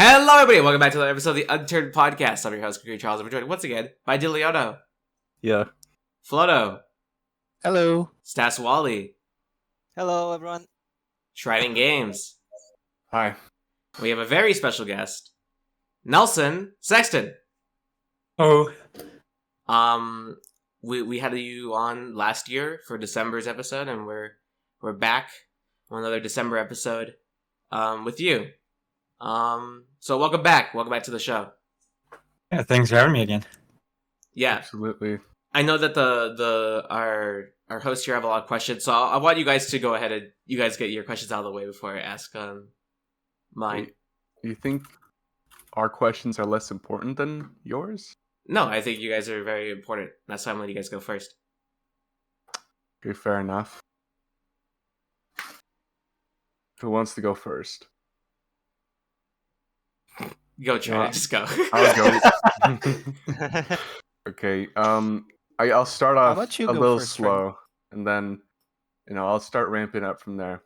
Hello, everybody. Welcome back to another episode of the Unturned podcast. I'm your host, Gregory Charles. I'm joined once again by DeLeono, Yeah. Flodo, Hello. Stas Wally, Hello, everyone. Shrining Games. Hi. We have a very special guest, Nelson Sexton. Oh. We had you on last year for December's episode, and we're back on another December episode with you. So welcome back. Welcome back to the show. Yeah, thanks for having me again. Yeah. Absolutely. I know that our hosts here have a lot of questions, so I want you guys to go ahead and you guys get your questions out of the way before I ask mine. You think our questions are less important than yours? No, I think you guys are very important. That's why I'm letting you guys go first. Okay, fair enough. Who wants to go first? Go, try. Just go. I'll go. Okay. I'll start How off about you a go little first, slow, and then I'll start ramping up from there.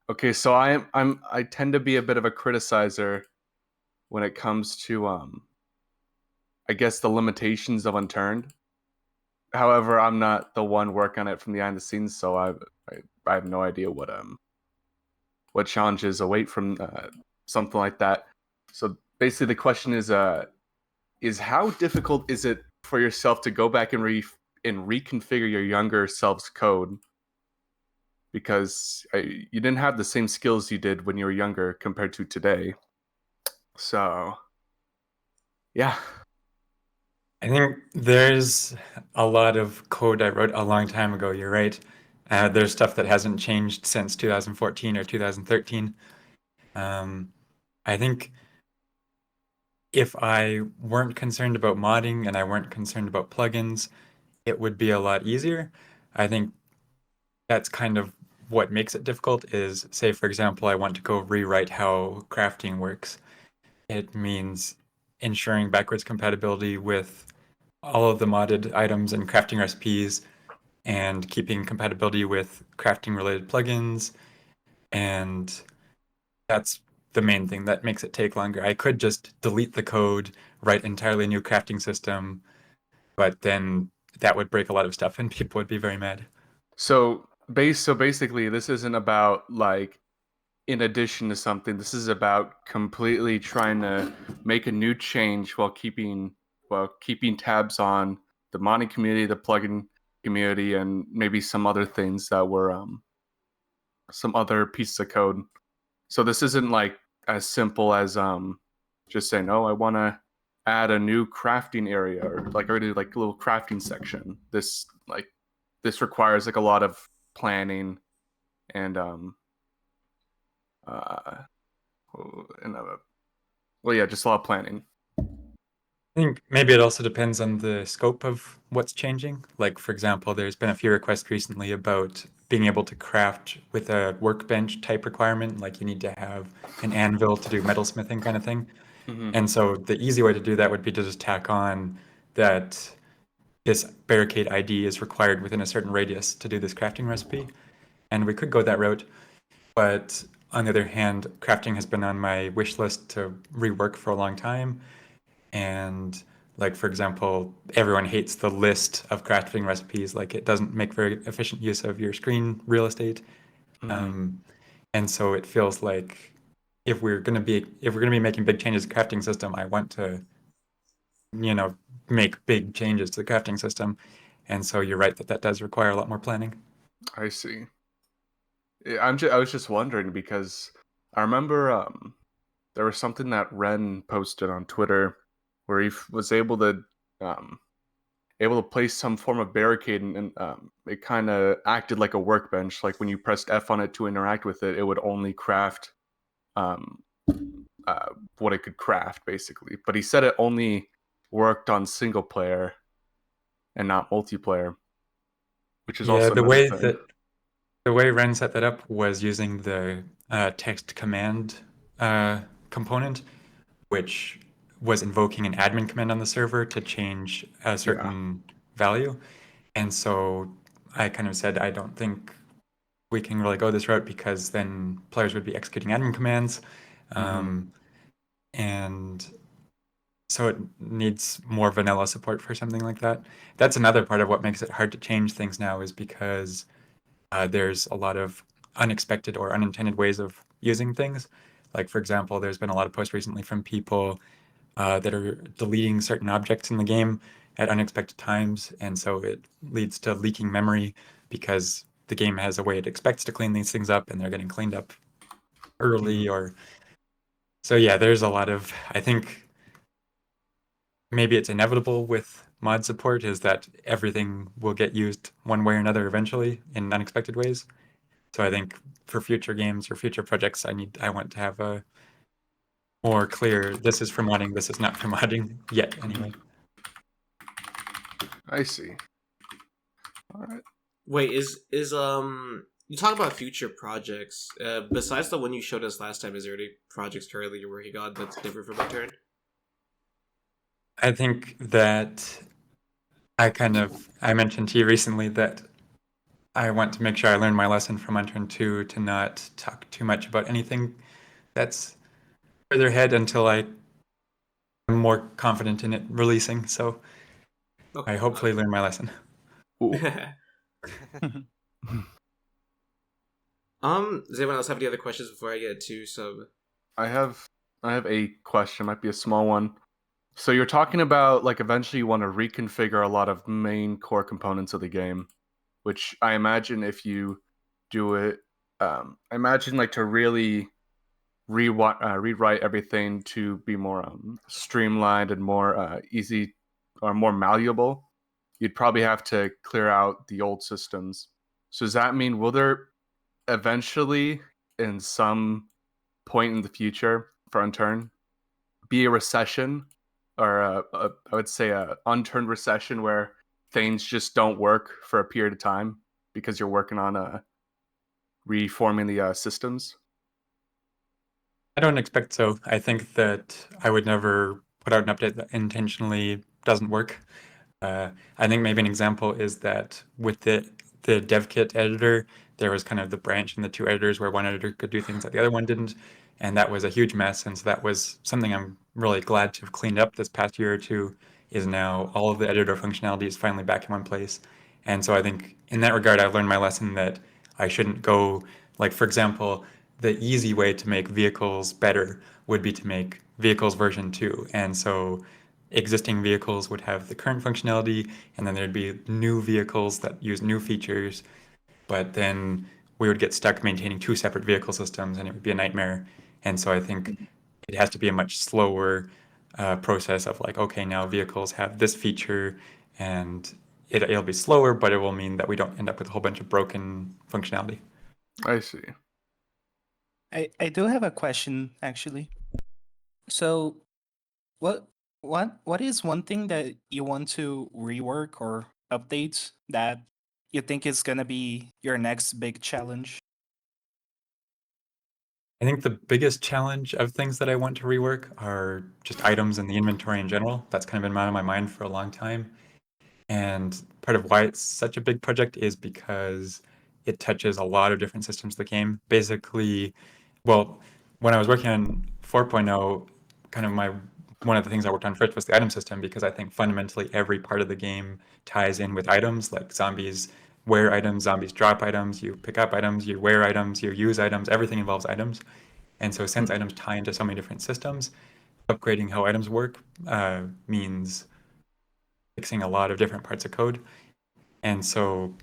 Okay, so I tend to be a bit of a criticizer when it comes to I guess the limitations of Unturned. However, I'm not the one working on it from behind the scenes, so I have no idea what challenges await from something like that. So basically, the question is how difficult is it for yourself to go back and reconfigure your younger self's code? Because you didn't have the same skills you did when you were younger compared to today. So, yeah. I think there's a lot of code I wrote a long time ago. You're right. There's stuff that hasn't changed since 2014 or 2013. I think if I weren't concerned about modding and I weren't concerned about plugins, it would be a lot easier. I think that's kind of what makes it difficult is, say, for example, I want to go rewrite how crafting works. It means ensuring backwards compatibility with all of the modded items and crafting recipes and keeping compatibility with crafting related plugins. And that's the main thing that makes it take longer. I could just delete the code, write entirely new crafting system, but then that would break a lot of stuff and people would be very mad. So basically, this isn't about like in addition to something. This is about completely trying to make a new change while keeping tabs on the modding community, the plugin community, and maybe some other things that were some other pieces of code. So this isn't like as simple as just saying, "Oh, I want to add a new crafting area or like already like a little crafting section." This requires like a lot of planning and just a lot of planning. I think maybe it also depends on the scope of what's changing. Like, for example, there's been a few requests recently about being able to craft with a workbench type requirement. Like, you need to have an anvil to do metalsmithing kind of thing. Mm-hmm. And so the easy way to do that would be to just tack on that this barricade ID is required within a certain radius to do this crafting recipe. And we could go that route. But on the other hand, crafting has been on my wish list to rework for a long time. And like, for example, everyone hates the list of crafting recipes. Like, it doesn't make very efficient use of your screen real estate. Mm-hmm. And so it feels like if we're gonna be making big changes to the crafting system, I want to, make big changes to the crafting system. And so you're right that does require a lot more planning. I see. I was just wondering because I remember there was something that Ren posted on Twitter where he was able to place some form of barricade, and it kind of acted like a workbench. Like when you pressed F on it to interact with it, it would only craft what it could craft, basically. But he said it only worked on single player and not multiplayer, which is also the another thing. the way Ren set that up was using the text command component, which was invoking an admin command on the server to change a certain value. And so I kind of said, I don't think we can really go this route because then players would be executing admin commands. and so it needs more vanilla support for something like that. That's another part of what makes it hard to change things now, is because there's a lot of unexpected or unintended ways of using things. Like, for example, there's been a lot of posts recently from people that are deleting certain objects in the game at unexpected times, and so it leads to leaking memory because the game has a way it expects to clean these things up, and they're getting cleaned up early. Or so yeah, there's a lot of, I think maybe it's inevitable with mod support, is that everything will get used one way or another eventually in unexpected ways. So I think for future games or future projects, I want to have a more clear, this is for modding, this is not for modding yet anyway. I see. All right. Wait, is you talk about future projects. Besides the one you showed us last time, is there any projects currently you're working on that's different from Unturned? I think that I mentioned to you recently that I want to make sure I learn my lesson from Unturned 2 to not talk too much about anything that's further ahead until I'm more confident in it releasing. So Okay. I hopefully learn my lesson. Ooh. Does anyone else have any other questions before I get to some? I have a question. Might be a small one. So you're talking about like eventually you want to reconfigure a lot of main core components of the game, which I imagine if you do it, I imagine like to really rewrite everything to be more streamlined and more easy or more malleable, you'd probably have to clear out the old systems. So does that mean will there eventually, in some point in the future for Unturned, be a recession or I would say a unturned recession where things just don't work for a period of time because you're working on reforming the systems? I don't expect so. I think that I would never put out an update that intentionally doesn't work. I think maybe an example is that with the dev kit editor, there was kind of the branch in the two editors where one editor could do things that the other one didn't, and that was a huge mess. And so that was something I'm really glad to have cleaned up this past year or two. Is now all of the editor functionality is finally back in one place. And so I think in that regard, I've learned my lesson that I shouldn't go, like, for example, the easy way to make vehicles better would be to make vehicles version 2. And so existing vehicles would have the current functionality, and then there'd be new vehicles that use new features, but then we would get stuck maintaining two separate vehicle systems, and it would be a nightmare. And so I think it has to be a much slower process of like, okay, now vehicles have this feature, and it'll be slower, but it will mean that we don't end up with a whole bunch of broken functionality. I see. I do have a question actually. So what is one thing that you want to rework or update that you think is gonna be your next big challenge? I think the biggest challenge of things that I want to rework are just items in the inventory in general. That's kind of been on my mind for a long time. And part of why it's such a big project is because it touches a lot of different systems of the game. Basically, well, when I was working on 4.0, kind of one of the things I worked on first was the item system, because I think fundamentally every part of the game ties in with items. Like zombies wear items, zombies drop items, you pick up items, you wear items, you use items, everything involves items. And so since items tie into so many different systems, upgrading how items work means fixing a lot of different parts of code. And so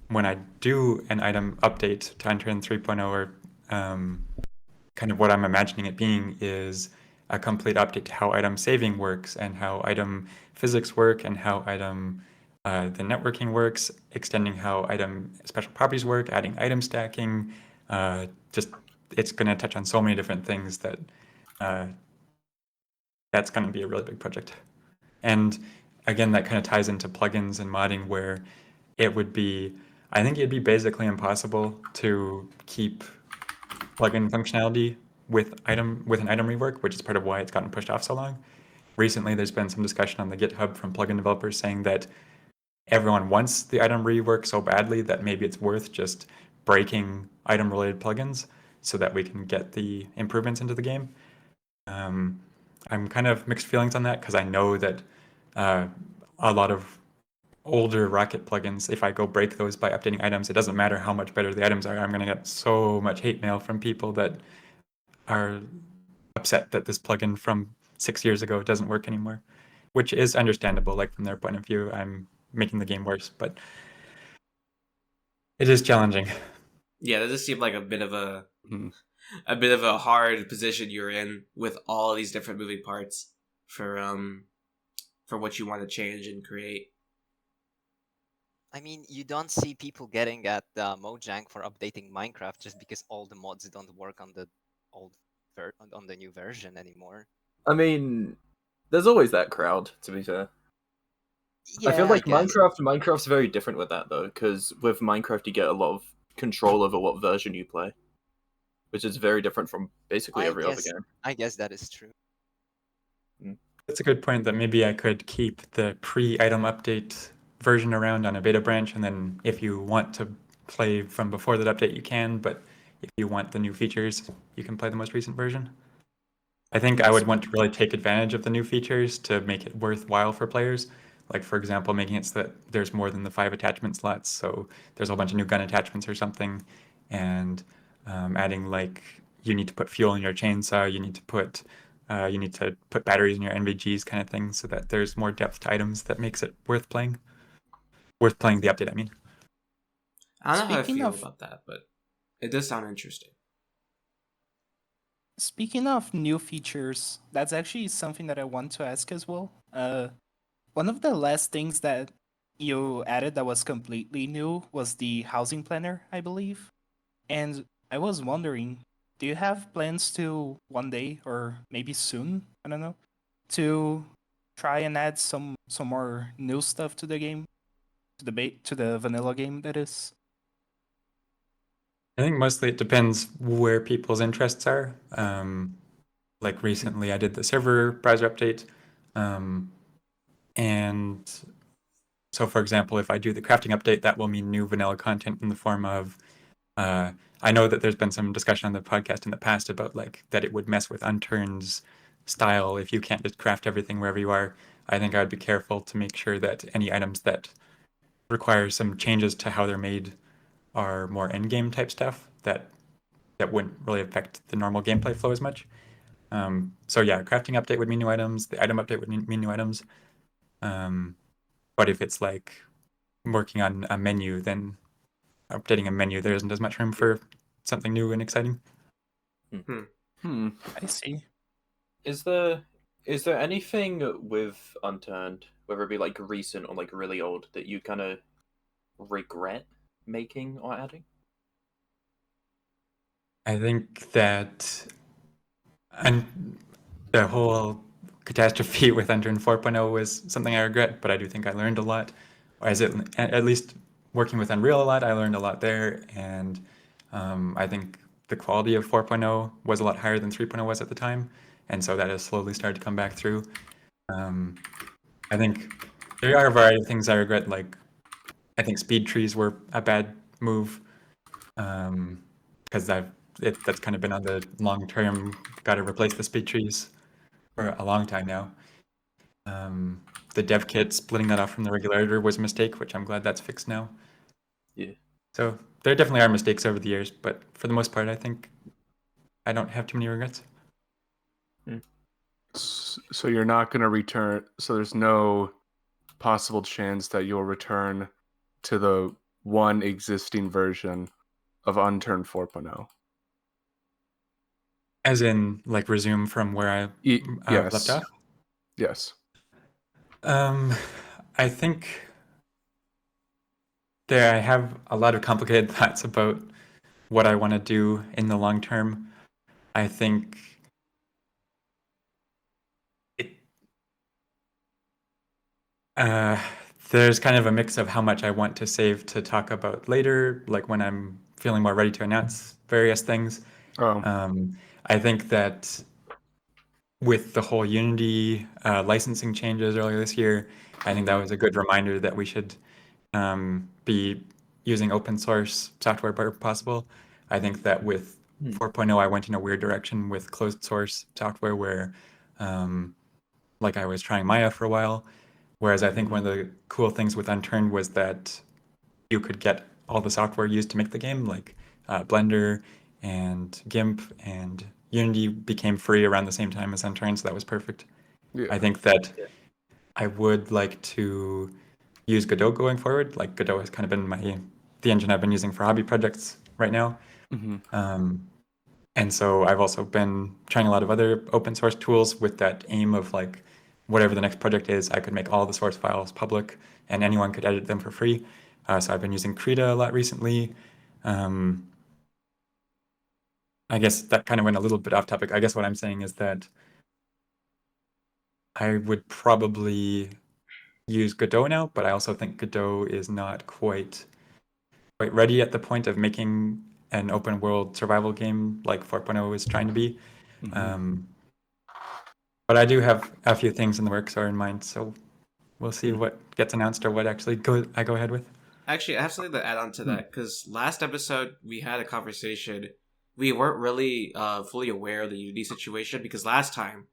when I do an item update to Unturned 3.0, or kind of what I'm imagining it being is a complete update to how item saving works and how item physics work and how item the networking works, extending how item special properties work, adding item stacking. Just it's going to touch on so many different things that that's going to be a really big project. And again, that kind of ties into plugins and modding, where it would be, I think it'd be basically impossible to keep plugin functionality with an item rework, which is part of why it's gotten pushed off so long. Recently, there's been some discussion on the GitHub from plugin developers saying that everyone wants the item rework so badly that maybe it's worth just breaking item-related plugins so that we can get the improvements into the game. I'm kind of mixed feelings on that because I know that a lot of older Rocket plugins, if I go break those by updating items, it doesn't matter how much better the items are. I'm going to get so much hate mail from people that are upset that this plugin from 6 years ago doesn't work anymore, which is understandable. Like from their point of view, I'm making the game worse, but it is challenging. Yeah, that just seemed like a bit of Mhm. a hard position you're in with all these different moving parts for what you want to change and create. I mean, you don't see people getting at Mojang for updating Minecraft just because all the mods don't work on the on the new version anymore. I mean, there's always that crowd, to be fair. I feel Yeah, like guess. Minecraft's very different with that though, because with Minecraft you get a lot of control over what version you play, which is very different from basically every other game. I guess that is true. That's a good point that maybe I could keep the pre-item update version around on a beta branch, and then if you want to play from before that update, you can, but if you want the new features, you can play the most recent version. I think I would want to really take advantage of the new features to make it worthwhile for players. Like, for example, making it so that there's more than the 5 attachment slots, so there's a whole bunch of new gun attachments or something, and adding, like, you need to put fuel in your chainsaw, you need to put batteries in your NVGs kind of thing, so that there's more depth to items that makes it worth playing. Worth playing the update, I mean. I don't know how I Speaking feel of- about that, but it does sound interesting. Speaking of new features, that's actually something that I want to ask as well. One of the last things that you added that was completely new was the housing planner, I believe. And I was wondering, do you have plans to one day or maybe soon, I don't know, to try and add some more new stuff to the game, to the vanilla game that is? I think mostly it depends where people's interests are. Like recently, I did the server browser update, and so, for example, if I do the crafting update, that will mean new vanilla content in the form of. I know that there's been some discussion on the podcast in the past about like that it would mess with Unturned's style if you can't just craft everything wherever you are. I think I would be careful to make sure that any items that require some changes to how they're made are more end-game type stuff that wouldn't really affect the normal gameplay flow as much. So yeah, crafting update would mean new items. The item update would mean new items. But if it's like working on a menu, then updating a menu, there isn't as much room for something new and exciting. I see. Is there anything with Unturned, whether it be like recent or like really old, that you kind of regret making or adding? I think that and the whole catastrophe with Unturned 4.0 was something I regret, but I do think I learned a lot. Or as it, at least working with Unreal a lot, I learned a lot there, and I think the quality of 4.0 was a lot higher than 3.0 was at the time, and so that has slowly started to come back through. I think there are a variety of things I regret, like I think speed trees were a bad move, because that's kind of been on the long term, got to replace the speed trees for a long time now. The dev kit splitting that off from the regular editor was a mistake, which I'm glad that's fixed now. Yeah. So there definitely are mistakes over the years, but for the most part, I think I don't have too many regrets. So you're not going to return. So there's no possible chance that you'll return to the one existing version of Unturned 4.0. As in, like, resume from where I Yes. left off? Yes. I think I have a lot of complicated thoughts about what I want to do in the long term. I think there's kind of a mix of how much I want to save to talk about later, like when I'm feeling more ready to announce various things. I think that with the whole Unity licensing changes earlier this year, I think that was a good reminder that we should be using open source software where possible. I think that with 4.0, I went in a weird direction with closed source software where Like I was trying Maya for a while, whereas I think one of the cool things with Unturned was that you could get all the software used to make the game, like Blender and GIMP, and Unity became free around the same time as Unturned, so that was perfect. Yeah. I think that I would like to use Godot going forward. Like Godot has kind of been the engine I've been using for hobby projects right now. And so I've also been trying a lot of other open source tools with that aim of like whatever the next project is, I could make all the source files public and anyone could edit them for free. So I've been using Krita a lot recently. I guess that kind of went a little bit off topic. I guess what I'm saying is that I would probably use Godot now, but I also think Godot is not quite ready at the point of making an open world survival game like 4.0 is trying to be. But I do have a few things in the works or in mind, so we'll see what gets announced or what actually I go ahead with. Actually, I have something to add on to that, because last episode we had a conversation. We weren't really fully aware of the Unity situation, because last time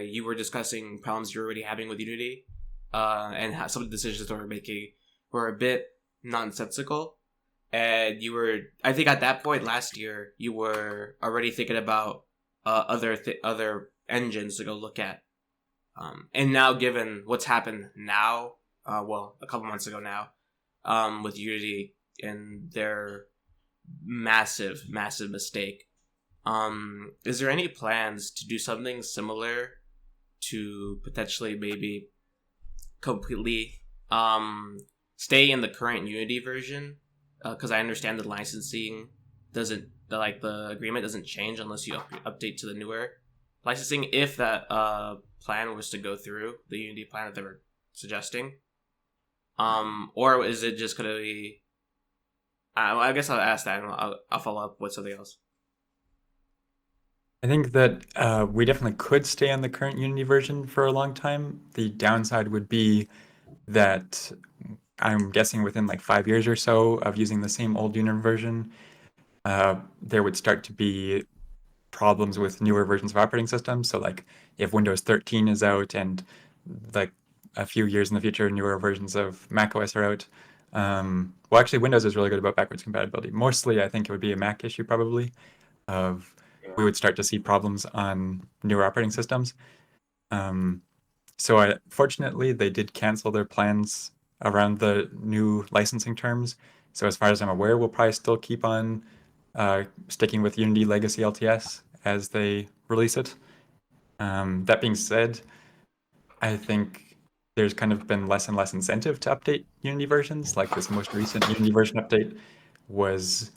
you were discussing problems you were already having with Unity, and how some of the decisions that we were making were a bit nonsensical. And you were, I think at that point last year, you were already thinking about other engines to go look at. And now, given what's happened now, a couple months ago now, with Unity and their massive mistake, is there any plans to do something similar to potentially maybe completely stay in the current Unity version? Because I understand the licensing doesn't, the agreement doesn't change unless you update to the newer licensing, if that plan was to go through, the Unity plan that they were suggesting. Or is it just going to be... I guess I'll ask that and I'll follow up with something else. I think that we definitely could stay on the current Unity version for a long time. The downside would be that I'm guessing within like 5 years or so of using the same old Unity version, there would start to be problems with newer versions of operating systems. So like if Windows 13 is out and like a few years in the future, newer versions of macOS are out. Well, actually, Windows is really good about backwards compatibility. Mostly, I think it would be a Mac issue probably. We would start to see problems on newer operating systems. So fortunately, they did cancel their plans around the new licensing terms. So as far as I'm aware, we'll probably still keep on sticking with Unity Legacy LTS as they release it. That being said, I think there's kind of been less and less incentive to update Unity versions. Like this most recent Unity version update was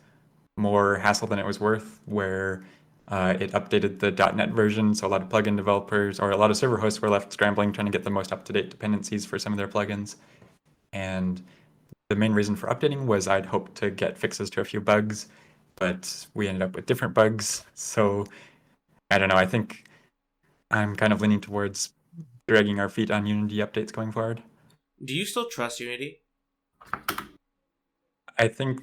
more hassle than it was worth, where it updated the .NET version, so a lot of plugin developers or a lot of server hosts were left scrambling trying to get the most up-to-date dependencies for some of their plugins. And the main reason for updating was I'd hoped to get fixes to a few bugs, but we ended up with different bugs. So I don't know, I think I'm kind of leaning towards dragging our feet on Unity updates going forward. Do you still trust Unity? I think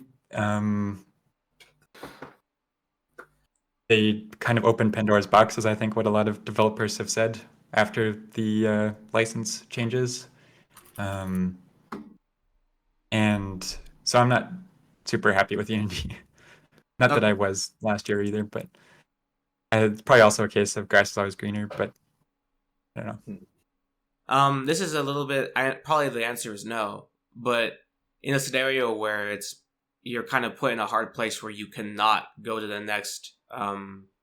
they kind of opened Pandora's box, is I think what a lot of developers have said after the license changes. And so I'm not super happy with Unity. Not that I was last year either, but it's probably also a case of grass is always greener, but I don't know. This is a little bit, probably the answer is no, but in a scenario where you're kind of put in a hard place where you cannot go to the next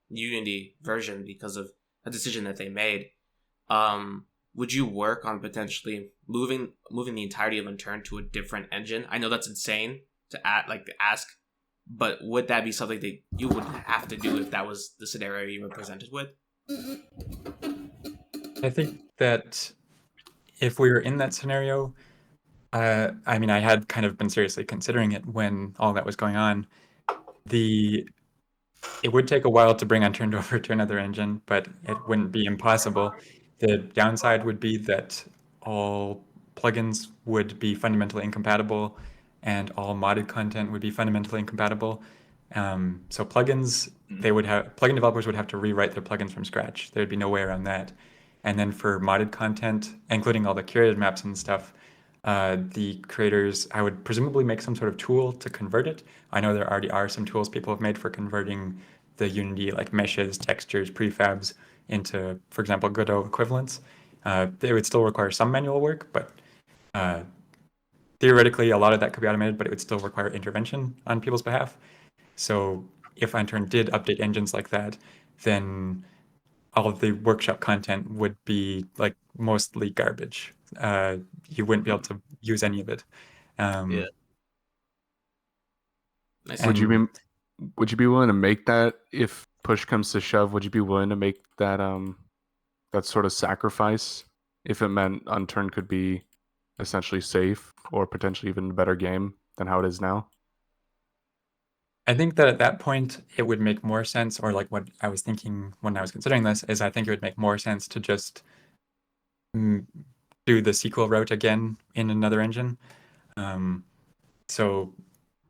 Unity version because of a decision that they made, would you work on potentially moving the entirety of Unturned to a different engine? I know that's insane to ask, but would that be something that you would have to do if that was the scenario you were presented with? I think that if we were in that scenario, I mean, I had kind of been seriously considering it when all that was going on. It would take a while to bring Unturned over to another engine, but it wouldn't be impossible. The downside would be that all plugins would be fundamentally incompatible and all modded content would be fundamentally incompatible. So plugins, plugin developers would have to rewrite their plugins from scratch. There'd be no way around that. And then for modded content, including all the curated maps and stuff, the creators, I would presumably make some sort of tool to convert it. I know there already are some tools people have made for converting the Unity like meshes, textures, prefabs into, for example, Godot equivalents. They would still require some manual work, but theoretically, a lot of that could be automated, but it would still require intervention on people's behalf. So if Unturned did update engines like that, then all of the workshop content would be like mostly garbage. You wouldn't be able to use any of it. Yeah. Would you be willing to make that if push comes to shove? Would you be willing to make that that sort of sacrifice if it meant Unturned could be essentially safe or potentially even a better game than how it is now? I think that at that point it would make more sense, or like what I was thinking when I was considering this is I think it would make more sense to just do the sequel route again in another engine. So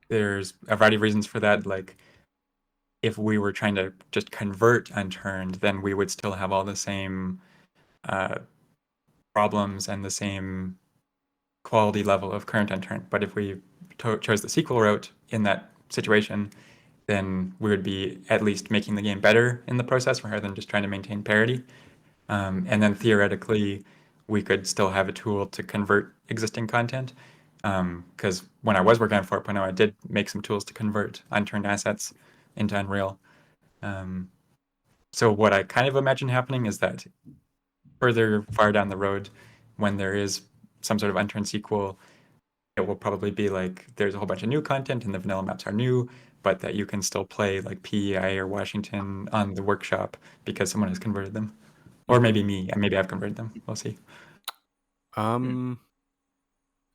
there's a variety of reasons for that. Like if we were trying to just convert Unturned, then we would still have all the same problems and the same quality level of current Unturned. But if we chose the sequel route in that situation, then we would be at least making the game better in the process rather than just trying to maintain parity. And then theoretically, we could still have a tool to convert existing content. Because when I was working on 4.0, I did make some tools to convert unturned assets into Unreal. So what I kind of imagine happening is that far down the road, when there is some sort of unturned sequel, it will probably be like there's a whole bunch of new content and the vanilla maps are new, but that you can still play like PEI or Washington on the workshop because someone has converted them. Or maybe me, and maybe I've converted them. We'll see.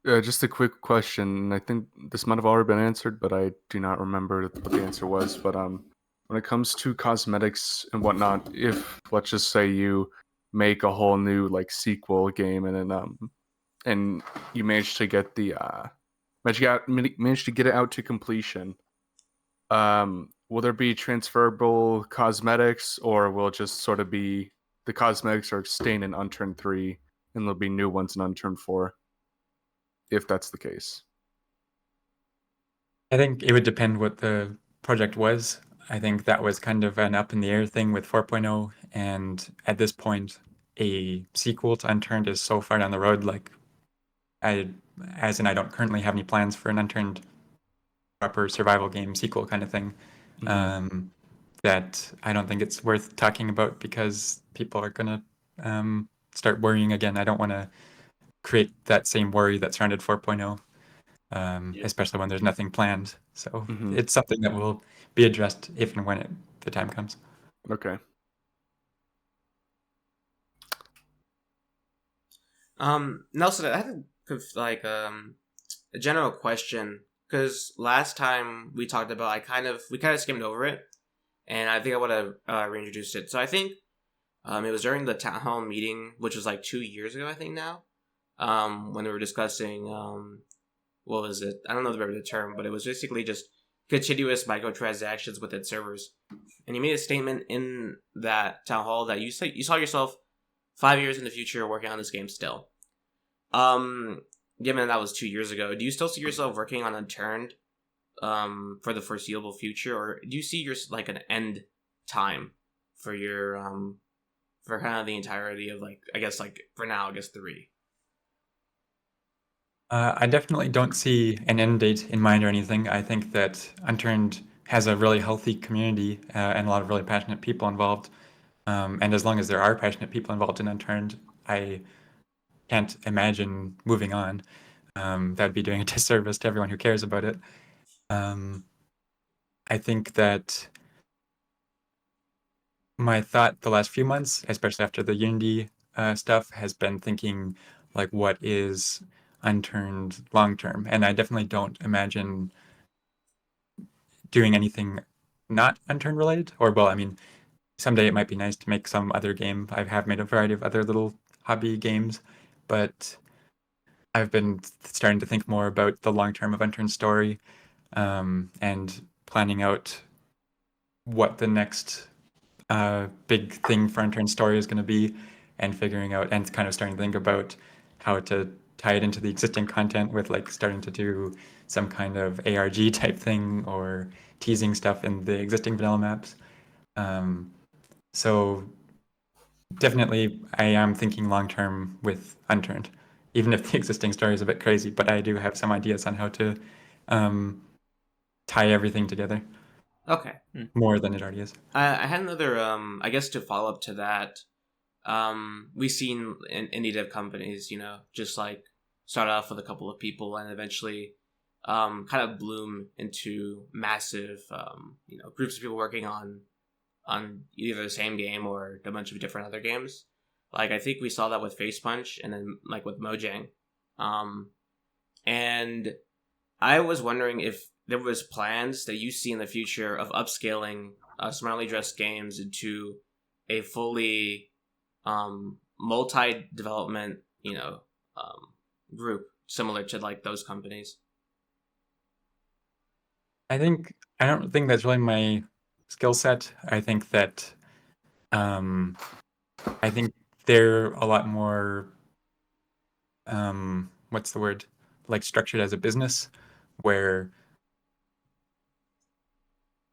Just a quick question. I think this might have already been answered, but I do not remember what the answer was. But when it comes to cosmetics and whatnot, if let's just say you make a whole new like sequel game and then and you manage to get the manage to get it out to completion, will there be transferable cosmetics, or will it just sort of be the cosmetics are staying in Unturned 3 and there'll be new ones in Unturned 4? If that's the case, I think it would depend what the project was. I think that was kind of an up in the air thing with 4.0, and at this point, a sequel to Unturned is so far down the road. Like, I don't currently have any plans for an Unturned proper survival game sequel kind of thing. That I don't think it's worth talking about because people are gonna start worrying again. I don't want to create that same worry that surrounded 4.0. Especially when there's nothing planned. So it's something that will be addressed if and when the time comes. Okay. Nelson, I had a general question because last time we talked about, we kind of skimmed over it, and I think I would have reintroduced it. So I think it was during the town hall meeting, which was like 2 years ago, I think now, when we were discussing what was it? I don't know the term, but it was basically just continuous microtransactions within servers. And you made a statement in that town hall that you saw yourself 5 years in the future working on this game still. Given that was 2 years ago, do you still see yourself working on Unturned for the foreseeable future, or do you see your like an end time for your for kind of the entirety of for now 3? I definitely don't see an end date in mind or anything. I think that Unturned has a really healthy community and a lot of really passionate people involved. And as long as there are passionate people involved in Unturned, I can't imagine moving on. That would be doing a disservice to everyone who cares about it. I think that my thought the last few months, especially after the Unity stuff, has been thinking like, what is Unturned long term? And I definitely don't imagine doing anything not Unturned related. Or, well, I mean, someday it might be nice to make some other game. I have made a variety of other little hobby games, but I've been starting to think more about the long term of Unturned story. And planning out what the next big thing for Unturned story is going to be, and figuring out and kind of starting to think about how to tie it into the existing content with like starting to do some kind of ARG type thing or teasing stuff in the existing vanilla maps. So definitely I am thinking long term with Unturned, even if the existing story is a bit crazy, but I do have some ideas on how to tie everything together Okay. more than it already is. I had another, I guess to follow up to that, we've seen in indie dev companies, just like start off with a couple of people and eventually kind of bloom into massive, groups of people working on either the same game or a bunch of different other games. Like, I think we saw that with Face Punch and then like with Mojang. And I was wondering if there was plans that you see in the future of upscaling smartly dressed games into a fully multi-development, group similar to like those companies. I don't think that's really my skill set. I think that I think they're a lot more what's the word? Like structured as a business, where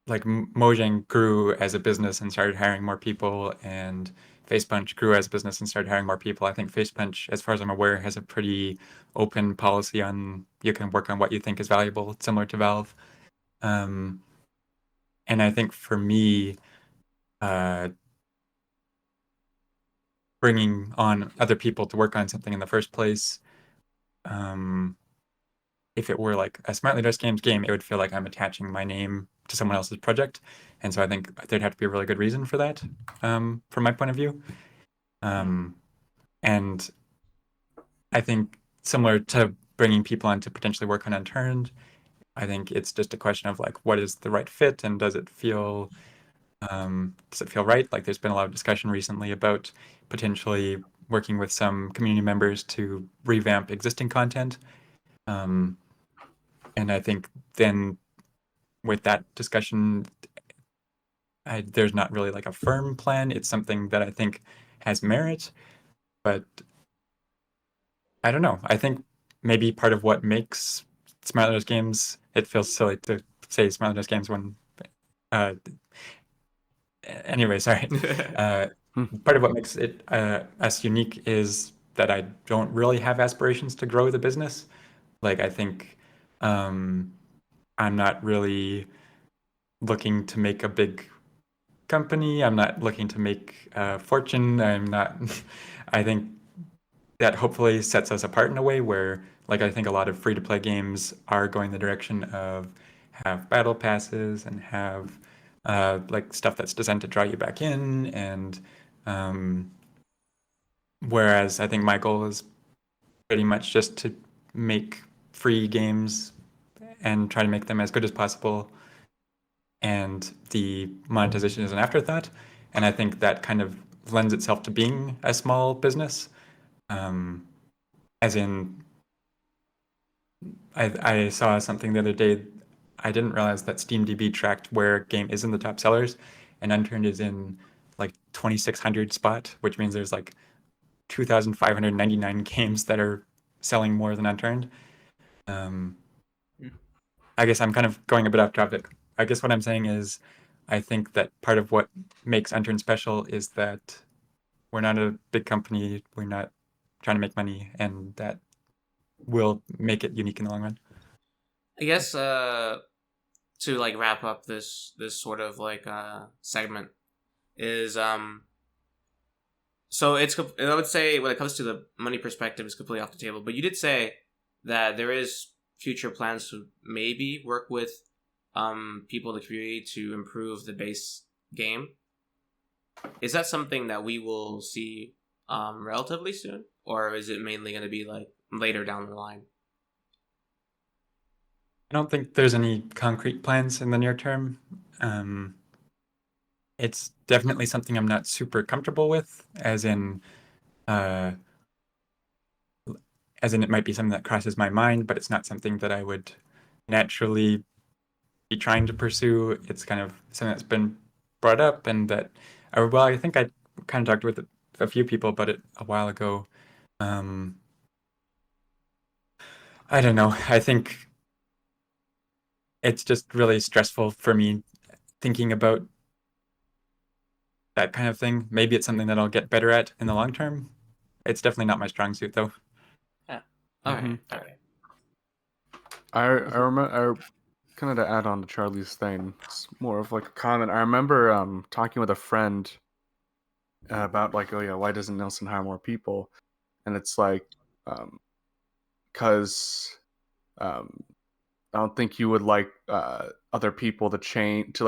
like Mojang grew as a business and started hiring more people, and Facepunch grew as a business and started hiring more people. I think Facepunch, as far as I'm aware, has a pretty open policy on you can work on what you think is valuable, similar to Valve. And I think for me, bringing on other people to work on something in the first place, if it were like a Smartly Dressed Games game, it would feel like I'm attaching my name to someone else's project. And so I think there'd have to be a really good reason for that, from my point of view. And I think similar to bringing people on to potentially work on Unturned, I think it's just a question of like, what is the right fit, and does it feel right? Like there's been a lot of discussion recently about potentially working with some community members to revamp existing content. And I think then with that discussion, there's not really like a firm plan. It's something that I think has merit, but I don't know. I think maybe part of what makes Smartly Dressed Games, it feels silly to say Smartly Dressed Games when anyway, sorry. Part of what makes it us unique is that I don't really have aspirations to grow the business. Like I think I'm not really looking to make a big company. I'm not looking to make a fortune. I'm not. I think that hopefully sets us apart in a way where, like, I think a lot of free-to-play games are going the direction of have battle passes and have like stuff that's designed to draw you back in, and whereas I think my goal is pretty much just to make free games and try to make them as good as possible, and the monetization is an afterthought. And I think that kind of lends itself to being a small business. As in, I saw something the other day. I didn't realize that SteamDB tracked where a game is in the top sellers, and Unturned is in like 2600 spot, which means there's like 2,599 games that are selling more than Unturned. I guess I'm kind of going a bit off topic. I guess what I'm saying is, I think that part of what makes Unturned special is that we're not a big company. We're not trying to make money, and that will make it unique in the long run. I guess to like wrap up this sort of like segment is so it's, I would say when it comes to the money perspective, it's completely off the table. But you did say that there is future plans to maybe work with people in the community to improve the base game. Is that something that we will see relatively soon, or is it mainly going to be like later down the line? I don't think there's any concrete plans in the near term. It's definitely something I'm not super comfortable with, as in it might be something that crosses my mind, but it's not something that I would naturally be trying to pursue. It's kind of something that's been brought up, and that, well, I think I kind of talked with a few people about it a while ago. I don't know. I think it's just really stressful for me thinking about that kind of thing. Maybe it's something that I'll get better at in the long term. It's definitely not my strong suit, though. Yeah. All right. Mhm. All right. I remember. Kind of to add on to Charlie's thing, it's more of like a comment. I remember talking with a friend about like, oh yeah, why doesn't Nelson hire more people? And it's like, because I don't think you would like other people to change.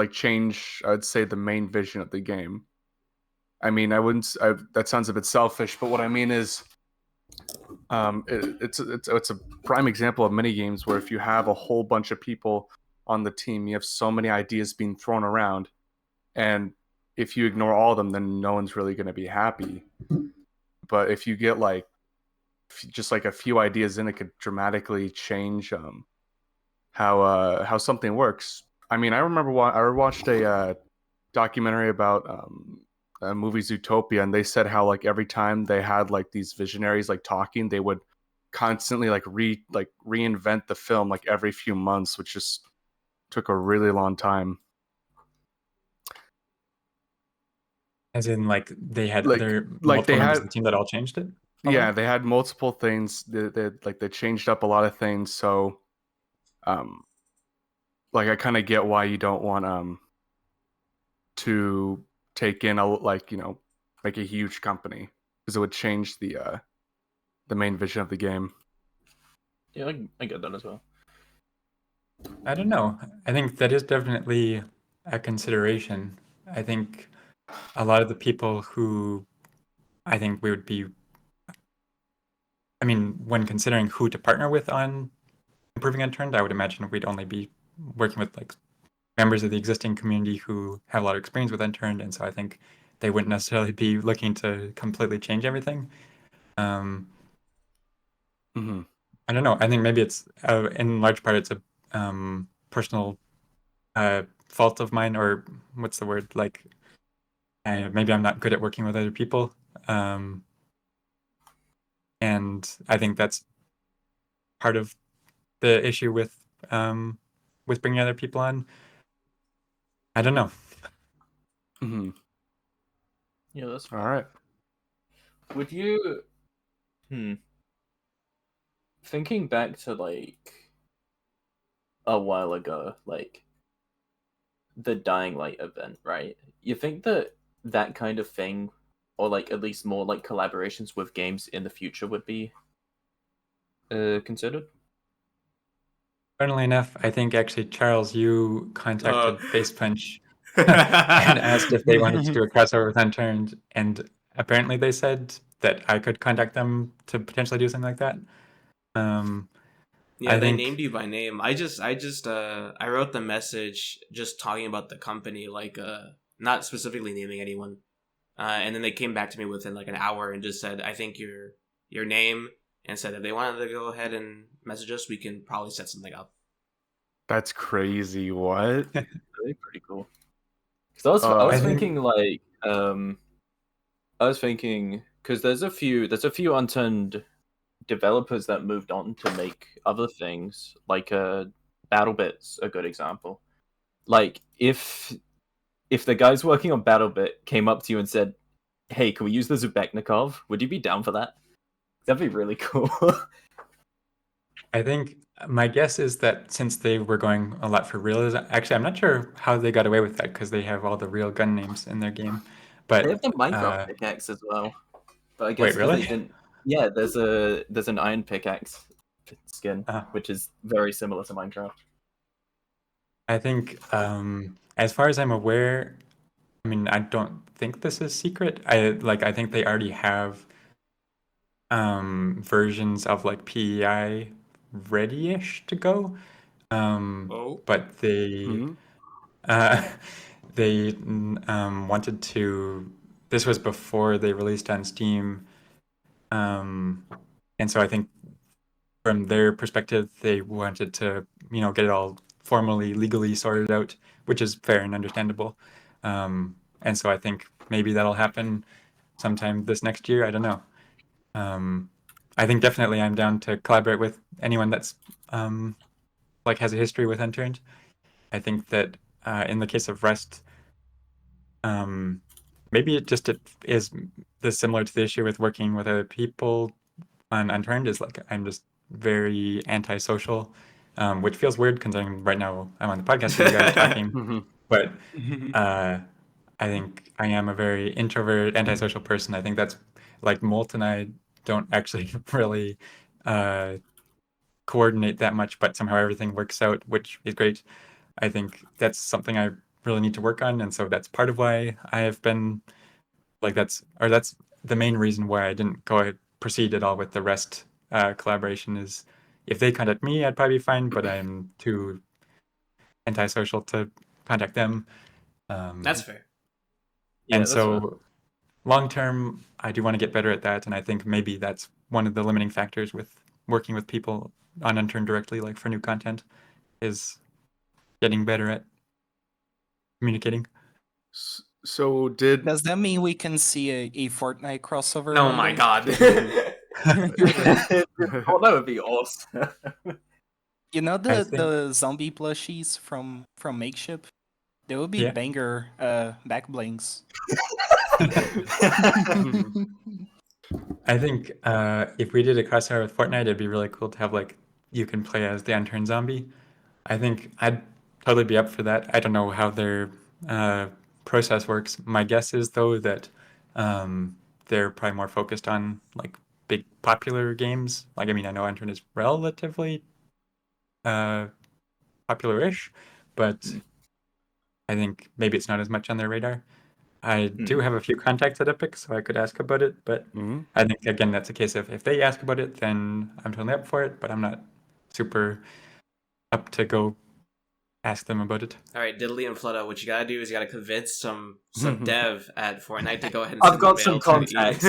I'd say the main vision of the game. I mean, I wouldn't. That sounds a bit selfish, but what I mean is, it's a prime example of many games where if you have a whole bunch of people on the team, you have so many ideas being thrown around, and if you ignore all of them, then no one's really going to be happy. But if you get like just like a few ideas in, it could dramatically change how something works. I mean, I remember I watched a documentary about movie Zootopia, and they said how like every time they had like these visionaries like talking, they would constantly like reinvent the film like every few months, which just took a really long time. As in, like, they had Like- other like multiple they members had- of the team that all changed it? Yeah, they had multiple things. They changed up a lot of things. So, like I kind of get why you don't want to take in like a huge company, because it would change the main vision of the game. Yeah, I get that as well. I don't know. I think that is definitely a consideration. I think a lot of the people who I think we would be, I mean, when considering who to partner with on improving Unturned, I would imagine we'd only be working with like members of the existing community who have a lot of experience with Unturned, and so I think they wouldn't necessarily be looking to completely change everything. Mm-hmm. I don't know. I think maybe it's in large part it's a personal fault of mine, or what's the word? Like, maybe I'm not good at working with other people, and I think that's part of the issue with bringing other people on. I don't know. Mm-hmm. Yeah, that's All right. Would you thinking back to like a while ago, like the Dying Light event, right? You think that that kind of thing, or like at least more like collaborations with games in the future would be considered? Funnily enough, I think actually, Charles, you contacted Oh. Face Punch and asked if they wanted to do a crossover with Unturned, and apparently they said that I could contact them to potentially do something like that. Yeah, I they think- named you by name. I wrote the message just talking about the company, like not specifically naming anyone. And then they came back to me within like an hour and just said, I think your name, and said if they wanted to go ahead and message us, we can probably set something up. That's crazy. What? Really pretty cool. Because I was I think- thinking like I was thinking because there's a few Unturned developers that moved on to make other things, like BattleBit's a good example. Like if the guys working on BattleBit came up to you and said, "Hey, can we use the Zubeknikov?" Would you be down for that? That'd be really cool. I think my guess is that since they were going a lot for realism, actually, I'm not sure how they got away with that because they have all the real gun names in their game. But They have the Minecraft pickaxe as well, but I guess Wait, 'cause really? they didn't. Yeah, there's an iron pickaxe skin, which is very similar to Minecraft. I think, as far as I'm aware, I mean, I don't think this is secret. I think they already have versions of like PEI ready-ish to go. But they Hmm? they wanted to. This was before they released on Steam, and so I think from their perspective, they wanted to get it all formally, legally sorted out, which is fair and understandable. And so I think maybe that'll happen sometime this next year. I don't know. I think definitely I'm down to collaborate with anyone that's like has a history with Unturned. I think that in the case of Rust, maybe it is this similar to the issue with working with other people on Unturned is like I'm just very antisocial, which feels weird considering right now I'm on the podcast with you guys talking. But I think I am a very introvert, antisocial person. I think that's like Molt and I don't actually really coordinate that much, but somehow everything works out, which is great. I think that's something I really need to work on, and so that's part of why I have been like that's the main reason why I didn't proceed at all with the rest collaboration is if they contact me, I'd probably be fine, but I'm too antisocial to contact them. That's fair. Yeah, and that's so fair. long term, I do want to get better at that, and I think maybe that's one of the limiting factors with working with people on Unturned directly, like for new content, is getting better at communicating. So did Does that mean we can see a Fortnite crossover? Oh one my day? god. Oh, that would be awesome. You know I think- the zombie plushies from Makeshift? They would be Yeah. banger back blings. I think if we did a crossover with Fortnite, it'd be really cool to have like you can play as the Unturned zombie. I think I'd totally be up for that. I don't know how their process works. My guess is though that they're probably more focused on like big popular games. Like I mean, I know Unturned is relatively popular-ish, but I think maybe it's not as much on their radar. I do have a few contacts at Epic, so I could ask about it, but I think again that's a case of if they ask about it, then I'm totally up for it, but I'm not super up to go ask them about it. All right, Diddley and Flodo, what you gotta do is you gotta convince some dev at Fortnite to go ahead and I've send got the some mail to contacts.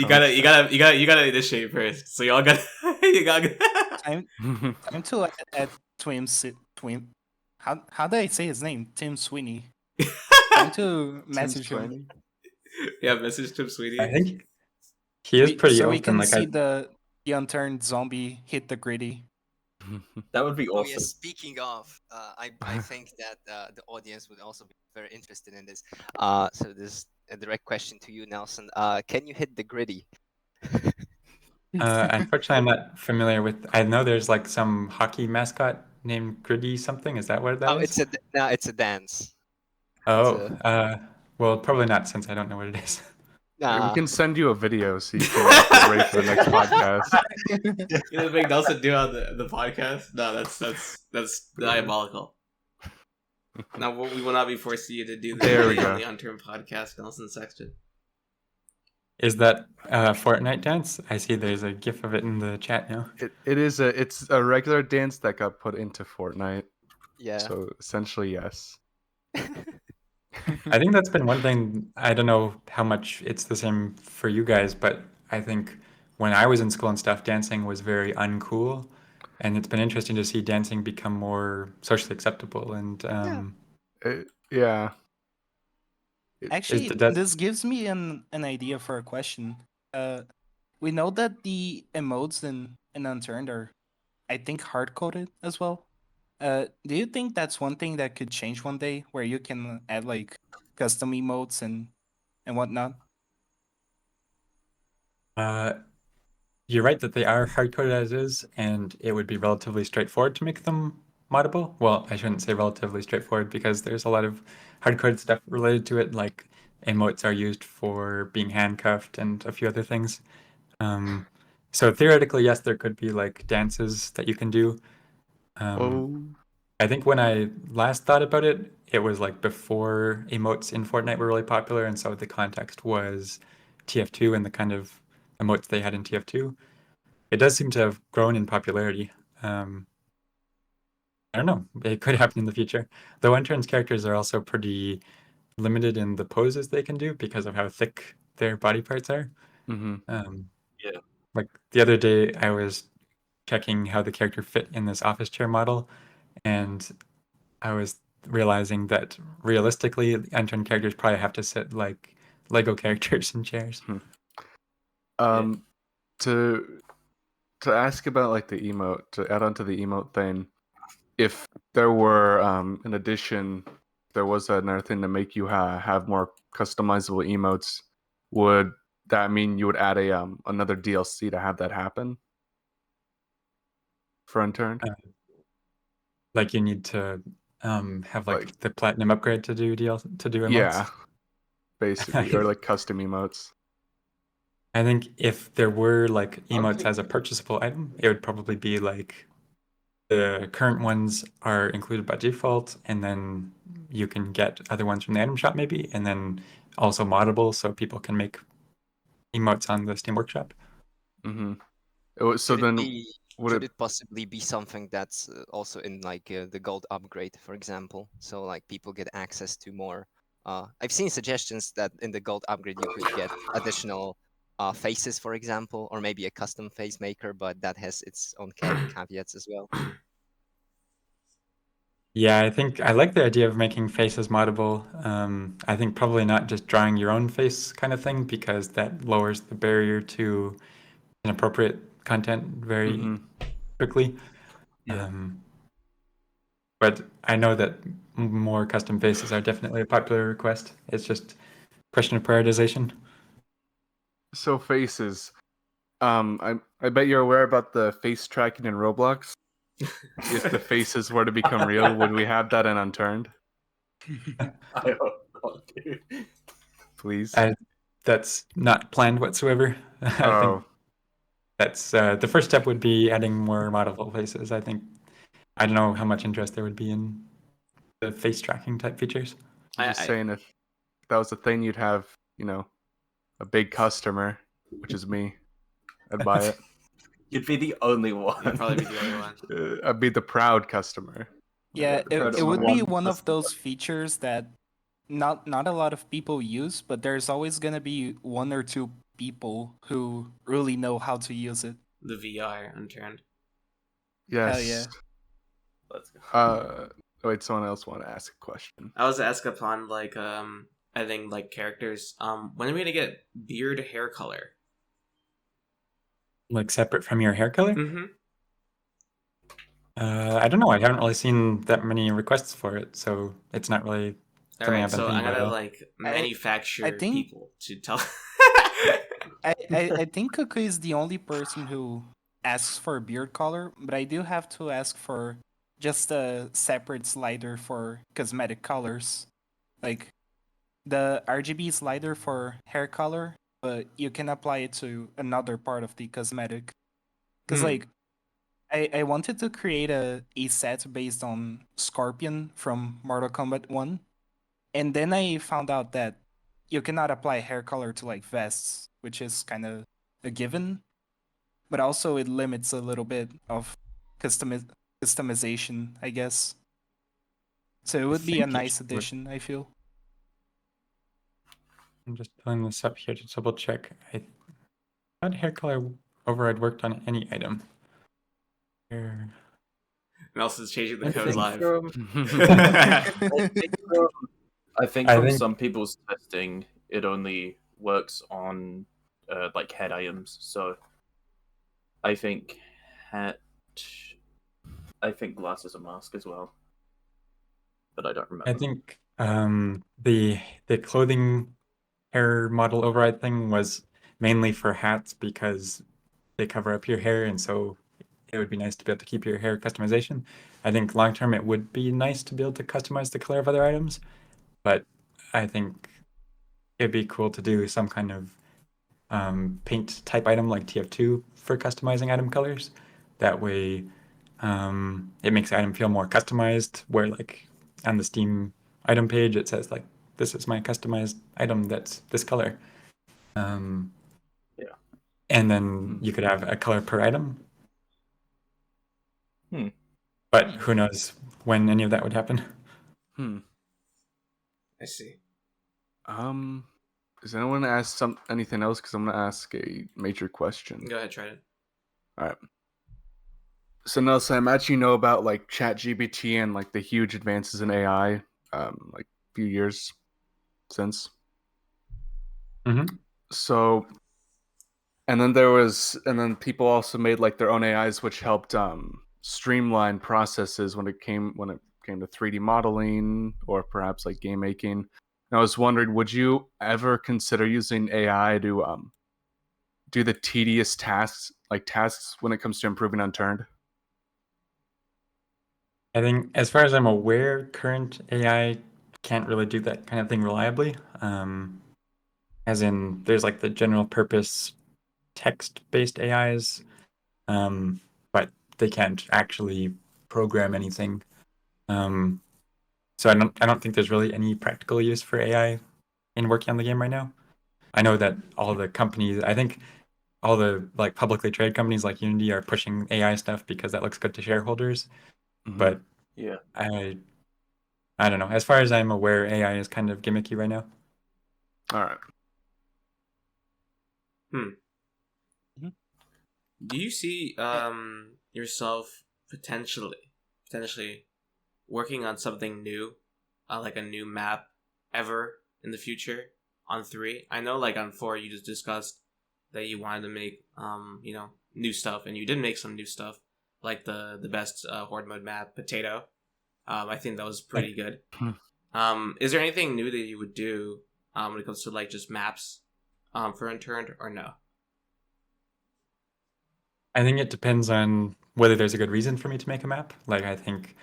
You gotta initiate first. So y'all gotta you gotta Time to add how do I say his name? Tim Sweeney. Time to message him. yeah, message Tim Sweeney. I think he is pretty so open. we can like see the Unturned zombie hit the gritty. That would be Oh awesome. yes. Speaking of, I think that the audience would also be very interested in this. So this is a direct question to you, Nelson. Can you hit the gritty? Unfortunately, I'm not familiar with. I know there's like some hockey mascot named Gritty something. Is that what that is? It's a dance. Oh, well, probably not since I don't know what it is. we can send you a video so you can get ready for the next podcast. You know, make Nelson do on the podcast? No, that's diabolical. Now we will not be forcing you to do the There we on go. the Unturned podcast, Nelson Sexton. Is that Fortnite dance? I see there's a GIF of it in the chat now. It's a regular dance that got put into Fortnite. Yeah. So essentially, yes. I think that's been one thing. I don't know how much it's the same for you guys, but I think when I was in school and stuff, dancing was very uncool, and it's been interesting to see dancing become more socially acceptable. And Yeah. Actually, that- this gives me an idea for a question. We know that the emotes in Unturned are, I think, hard-coded as well. Do you think that's one thing that could change one day, where you can add like custom emotes and whatnot? You're right that they are hard-coded as is, and it would be relatively straightforward to make them moddable. Well, I shouldn't say relatively straightforward because there's a lot of hard-coded stuff related to it, like emotes are used for being handcuffed and a few other things. So theoretically, yes, there could be like dances that you can do. I think when I last thought about it, it was like before emotes in Fortnite were really popular, and so the context was TF2 and the kind of emotes they had in TF2. It does seem to have grown in popularity. I don't know. It could happen in the future. Though Unturned's characters are also pretty limited in the poses they can do because of how thick their body parts are. Mm-hmm. Yeah. Like the other day, I was checking how the character fit in this office chair model, and I was realizing that realistically, unturned characters probably have to sit like Lego characters in chairs. To ask about like the emote, to add on to the emote thing, if there were in addition, there was another thing to make you have more customizable emotes, would that mean you would add a another DLC to have that happen for Unturned? Like you need to have like Like- the platinum upgrade to do emotes. Yeah, basically, or like custom emotes. I think if there were like emotes think- as a purchasable item, it would probably be like the current ones are included by default, and then you can get other ones from the item shop maybe, and then also moddable so people can make emotes on the Steam Workshop. Mm-hmm. So Could then, would could it? it possibly be something that's also in like the gold upgrade, for example? So like people get access to more. I've seen suggestions that in the gold upgrade you could get additional faces, for example, or maybe a custom face maker, but that has its own caveats as well. Yeah, I think I like the idea of making faces moddable. I think probably not just drawing your own face kind of thing, because that lowers the barrier to inappropriate content very Mhm. quickly. Yeah. But I know that more custom faces are definitely a popular request. It's just a question of prioritization. So faces. I bet you're aware about the face tracking in Roblox. If the faces were to become real, would we have that in Unturned? I hope not, dude. Please. That's not planned whatsoever. I think Oh, that's the first step would be adding more moddable faces. I think I don't know how much interest there would be in the face tracking type features. I'm just saying if that was a thing, you'd have, a big customer, which is me. I'd buy it. You'd be the only one. You'd probably be the only one. I'd be the proud customer. Yeah, Proud it of would be one one of customer. those features that not a lot of people use, but there's always gonna be one or two people who really know how to use it. The VR Unturned. Yes. Hell yeah. Let's go. Wait, someone else want to ask a question. I was asked upon like adding like characters. When are we gonna get beard hair color? Like separate from your hair color? Mm-hmm. I don't know. I haven't really seen that many requests for it, so it's not really something Alright, I've been so thinking I'm gonna about. like manufacture think- people to tell. I think Cuckoo is the only person who asks for a beard color, but I do have to ask for just a separate slider for cosmetic colors. Like the RGB slider for hair color, but you can apply it to another part of the cosmetic. Because like I wanted to create a set based on Scorpion from Mortal Kombat 1. And then I found out that you cannot apply hair color to like vests, which is kind of a given. But also it limits a little bit of customization, I guess. So it would be a think it nice should work. addition, I feel. I'm just pulling this up here to double check. I thought hair color override worked on any item. Hair. Nelson's changing the I code think live. I think I from think- some people's testing, it only works on like head items. So I think hat. I think glass is a mask as well, but I don't remember. I think the clothing hair model override thing was mainly for hats because they cover up your hair, and so it would be nice to be able to keep your hair customization. I think long term it would be nice to be able to customize the color of other items, but I think it'd be cool to do some kind of paint type item like TF2 for customizing item colors. That way, it makes the item feel more customized. Where like on the Steam item page, it says like, "This is my customized item that's this color." Yeah. And then you could have a color per item. Hmm. But who knows when any of that would happen? I see. Does anyone ask anything else? Because I'm gonna ask a major question. Go ahead, try it. All right. So Nelson, I imagine you know about like ChatGPT and like the huge advances in AI, like a few years since. Mm-hmm. So, and then people also made like their own AIs, which helped streamline processes when it came to 3D modeling or perhaps like game making. And I was wondering, would you ever consider using AI to do the tedious tasks when it comes to improving Unturned? I think, as far as I'm aware, current AI can't really do that kind of thing reliably. As in, there's like the general purpose text-based AIs, but they can't actually program anything. So I don't think there's really any practical use for AI in working on the game right now. I know that all the companies, I think all the like publicly traded companies like Unity are pushing AI stuff because that looks good to shareholders. But Yeah. I don't know. As far as I'm aware, AI is kind of gimmicky right now. All right. Do you see yourself potentially working on something new, like a new map ever in the future on 3? I know like on 4 you just discussed that you wanted to make new stuff, and you did make some new stuff, like the best horde mode map, Potato. I think that was pretty good. Is there anything new that you would do when it comes to like just maps for Unturned, or no? I think it depends on whether there's a good reason for me to make a map. Like, I think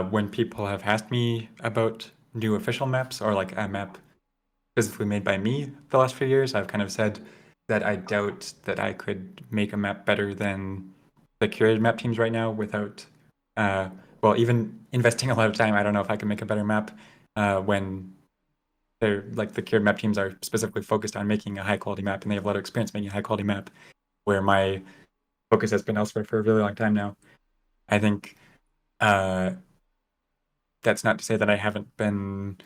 when people have asked me about new official maps or like a map specifically made by me the last few years, I've kind of said that I doubt that I could make a map better than the curated map teams right now without, well, even investing a lot of time. I don't know if I can make a better map when they're like the curated map teams are specifically focused on making a high quality map, and they have a lot of experience making a high quality map, where my focus has been elsewhere for a really long time now. I think uh, that's not to say that I haven't been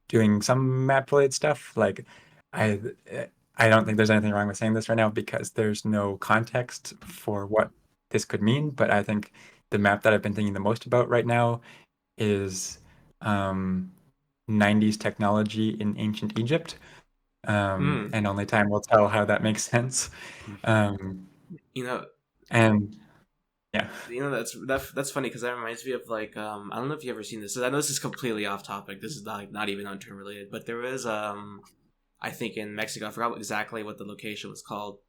doing some map related stuff. Like, I I don't think there's anything wrong with saying this right now because there's no context for what this could mean. But I think the map that I've been thinking the most about right now is 90s technology in ancient Egypt. And only time will tell how that makes sense. You know, And yeah. that's funny because that reminds me of like I don't know if you ever seen this. I know this is completely off topic. This is not even Unturned related, but there was I think in Mexico, I forgot exactly what the location was called,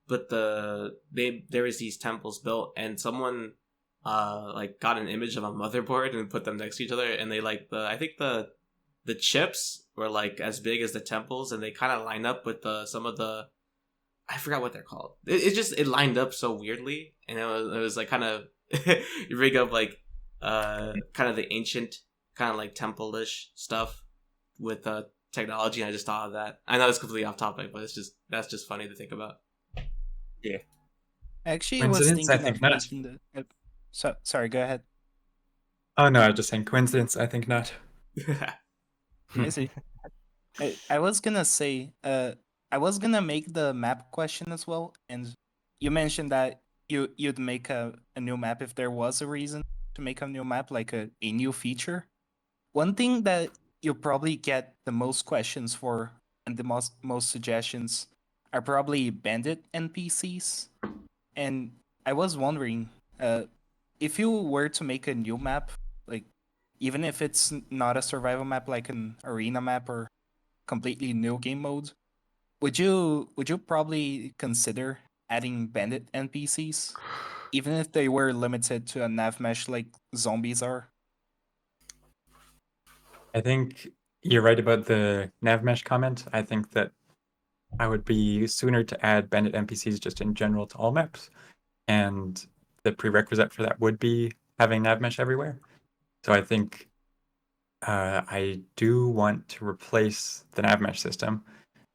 but there was these temples built, and someone like got an image of a motherboard and put them next to each other, and they like I think the chips were like as big as the temples, and they kind of line up with some of the, I forgot what they're called. It lined up so weirdly, and it was like kind of you bring up like kind of the ancient kind of like temple-ish stuff with technology, and I just thought of that. I know it's completely off topic, but that's just funny to think about. Actually, I was Coincidence? I thinking think of not. making sorry, go ahead. Oh no, I was just saying coincidence. I think not. I see. I was gonna say, I was gonna make the map question as well, and you mentioned that you'd make a new map if there was a reason to make a new map, like a new feature. One thing that you probably get the most questions for and the most suggestions are probably bandit NPCs. And I was wondering, if you were to make a new map, like even if it's not a survival map like an arena map or completely new game mode, would you probably consider adding bandit NPCs, even if they were limited to a nav mesh like zombies are? I think you're right about the nav mesh comment. I think that I would be sooner to add bandit NPCs just in general to all maps, and the prerequisite for that would be having nav mesh everywhere. So I think I do want to replace the nav mesh system.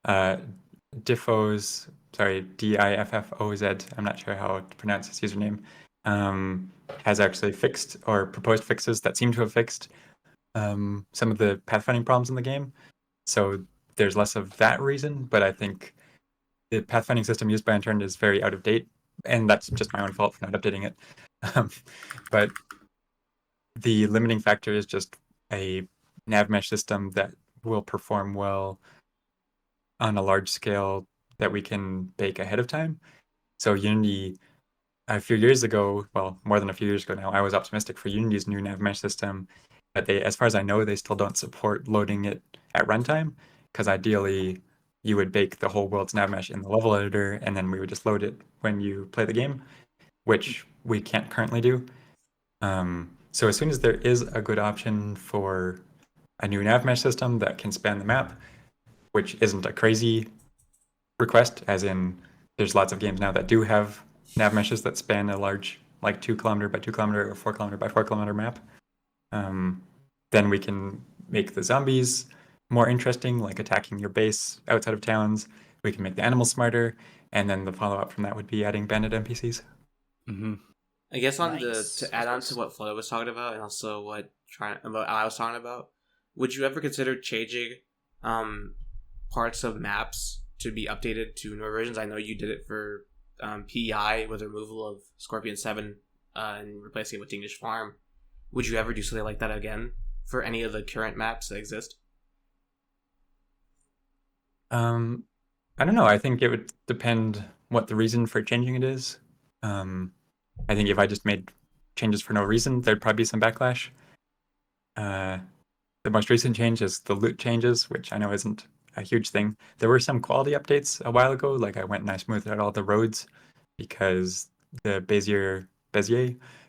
Diffoz, sorry, Difffoz, I'm not sure how to pronounce his username, has actually fixed or proposed fixes that seem to have fixed some of the pathfinding problems in the game. So there's less of that reason, but I think the pathfinding system used by Unturned is very out of date. and that's just my own fault for not updating it. But the limiting factor is just a nav mesh system that will perform well on a large scale that we can bake ahead of time. So Unity, a few years ago, well, more than a few years ago now, I was optimistic for Unity's new nav mesh system, but they, as far as I know, they still don't support loading it at runtime, because ideally you would bake the whole world's nav mesh in the level editor, and then we would just load it when you play the game, which we can't currently do. So as soon as there is a good option for a new nav mesh system that can span the map, which isn't a crazy request, as in there's lots of games now that do have nav meshes that span a large, like 2 kilometer by 2 kilometer or 4 kilometer by 4 kilometer map. Then we can make the zombies more interesting, like attacking your base outside of towns. We can make the animals smarter, and then the follow-up from that would be adding bandit NPCs. Mm-hmm. I guess Nice. to add on to what Flodo was talking about, and also what I was talking about, would you ever consider changing parts of maps to be updated to newer versions? I know you did it for PEI with the removal of Scorpion 7 and replacing it with English Farm. Would you ever do something like that again for any of the current maps that exist? I don't know. I think it would depend what the reason for changing it is. I think if I just made changes for no reason, there'd probably be some backlash. The most recent change is the loot changes, which I know isn't a huge thing. There were some quality updates a while ago, like I went and I smoothed out all the roads because the Bezier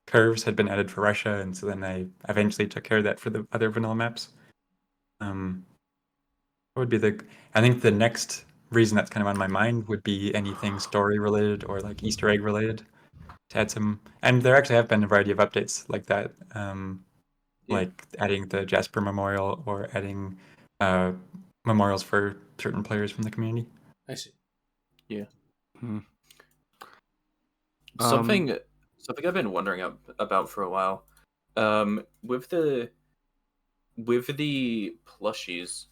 curves had been added for Russia, and so then I eventually took care of that for the other vanilla maps. What would be I think the next reason that's kind of on my mind would be anything story related or like Easter egg related to add some, and there actually have been a variety of updates like that, like adding the Jasper Memorial or adding memorials for certain players from the community. I see. Yeah. Hmm. Something I've been wondering about for a while. With the plushies,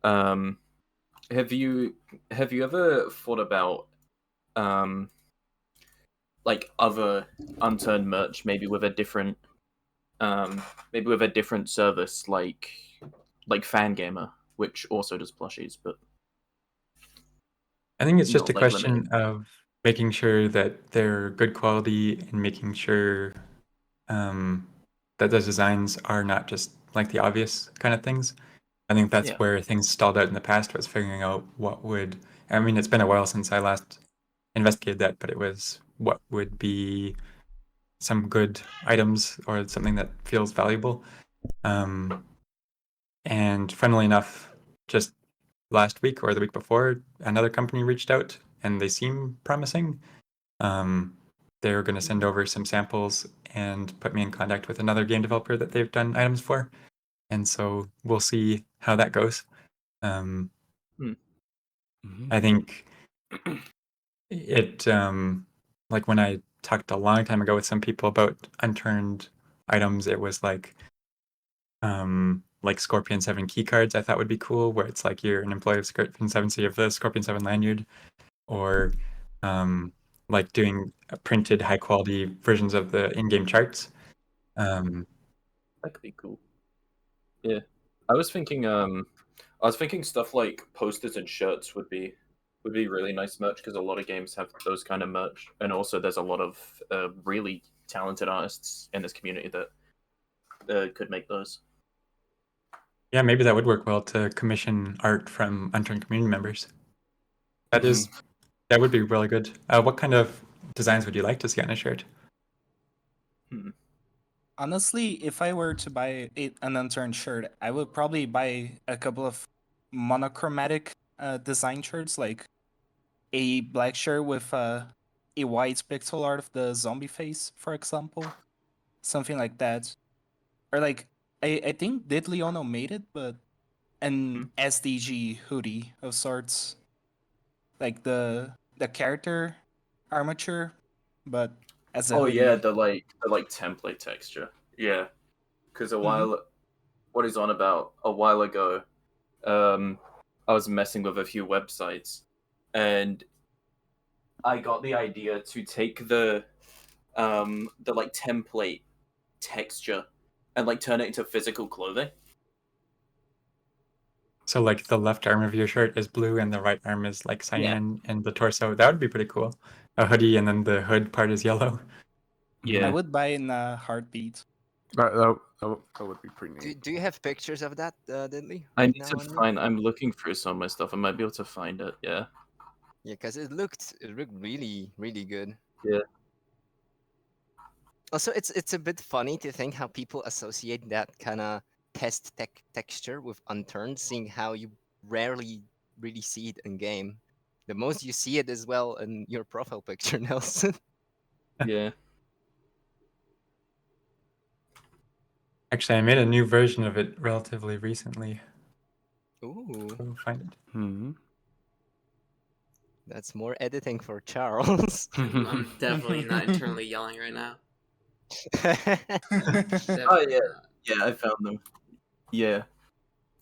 have you ever thought about like other Unturned merch, maybe with a different service like Fangamer, which also does plushies, but I think it's just not a like question limited. of making sure that they're good quality and making sure that the designs are not just like the obvious kind of things. I think that's Yeah. where things stalled out in the past, was figuring out what would, I mean, it's been a while since I last investigated that, but it was what would be some good items or something that feels valuable. And funnily enough, just last week or the week before, another company reached out and they seem promising. They're going to send over some samples and put me in contact with another game developer that they've done items for. And so we'll see how that goes. I think it, like when I talked a long time ago with some people about Unturned items, it was like Scorpion 7 keycards I thought would be cool, where it's like you're an employee of Scorpion 7, so you have the Scorpion 7 lanyard, or like doing printed high quality versions of the in-game charts. That could be cool. Yeah, I was thinking stuff like posters and shirts would be really nice merch, because a lot of games have those kind of merch, and also there's a lot of really talented artists in this community that could make those. Yeah, maybe that would work well to commission art from Unturned community members. That would be really good. What kind of designs would you like to see on a shirt? Honestly, if I were to buy an Unturned shirt, I would probably buy a couple of monochromatic design shirts, like a black shirt with a white pixel art of the zombie face, for example. Something like that. Or like, I think Did Leono made it, but an SDG hoodie of sorts. Like the character armature, but as a Oh hoodie. yeah, the template texture. Yeah, because what he's on about, a while ago, I was messing with a few websites, and I got the idea to take the like template texture and like turn it into physical clothing. So like the left arm of your shirt is blue and the right arm is like cyan and the torso. That would be pretty cool. A hoodie and then the hood part is yellow. Yeah. I would buy in a heartbeat. That would be pretty neat. Do you have pictures of that, Diddley? I right need now to on you? find. I'm looking through some of my stuff. I might be able to find it. Yeah. Yeah, because it looked really really good. Yeah. Also, it's a bit funny to think how people associate that kind of test texture with Unturned, seeing how you rarely really see it in game. The most you see it as well in your profile picture, Nelson. Yeah. Actually, I made a new version of it relatively recently. Ooh, Go find it. Hmm. that's more editing for Charles. I'm definitely not internally yelling right now. Oh Definitely yeah. not. Yeah, I found them. Yeah.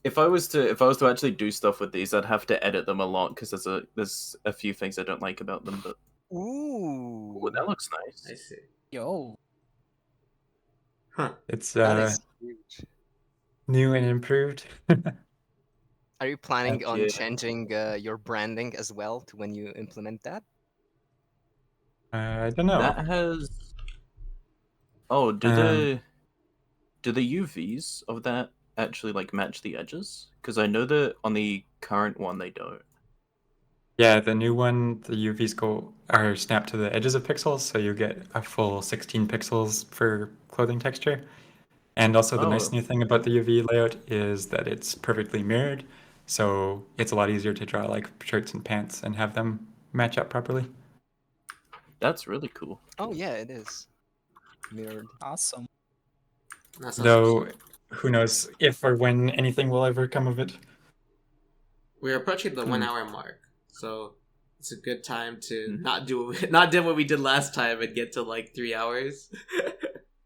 If I was to actually do stuff with these, I'd have to edit them a lot because there's a few things I don't like about them. But Ooh, that looks I nice. see. Yo, Huh. It's that is huge. new and improved. Are you planning on Yeah. changing your branding as well to when you implement that? I don't know. That has. Oh, do the UVs of that actually like match the edges? Because I know that on the current one they don't. Yeah, the new one, the UVs are snapped to the edges of pixels, so you get a full 16 pixels for clothing texture. And also the nice Oh. new thing about the UV layout is that it's perfectly mirrored, so it's a lot easier to draw like shirts and pants and have them match up properly. That's really cool. Oh yeah, it is mirrored. awesome. That sounds Though, awesome. who knows if or when anything will ever come of it. We're approaching the 1 Hmm. hour mark, so it's a good time to Hmm. not do what we did last time and get to like 3 hours.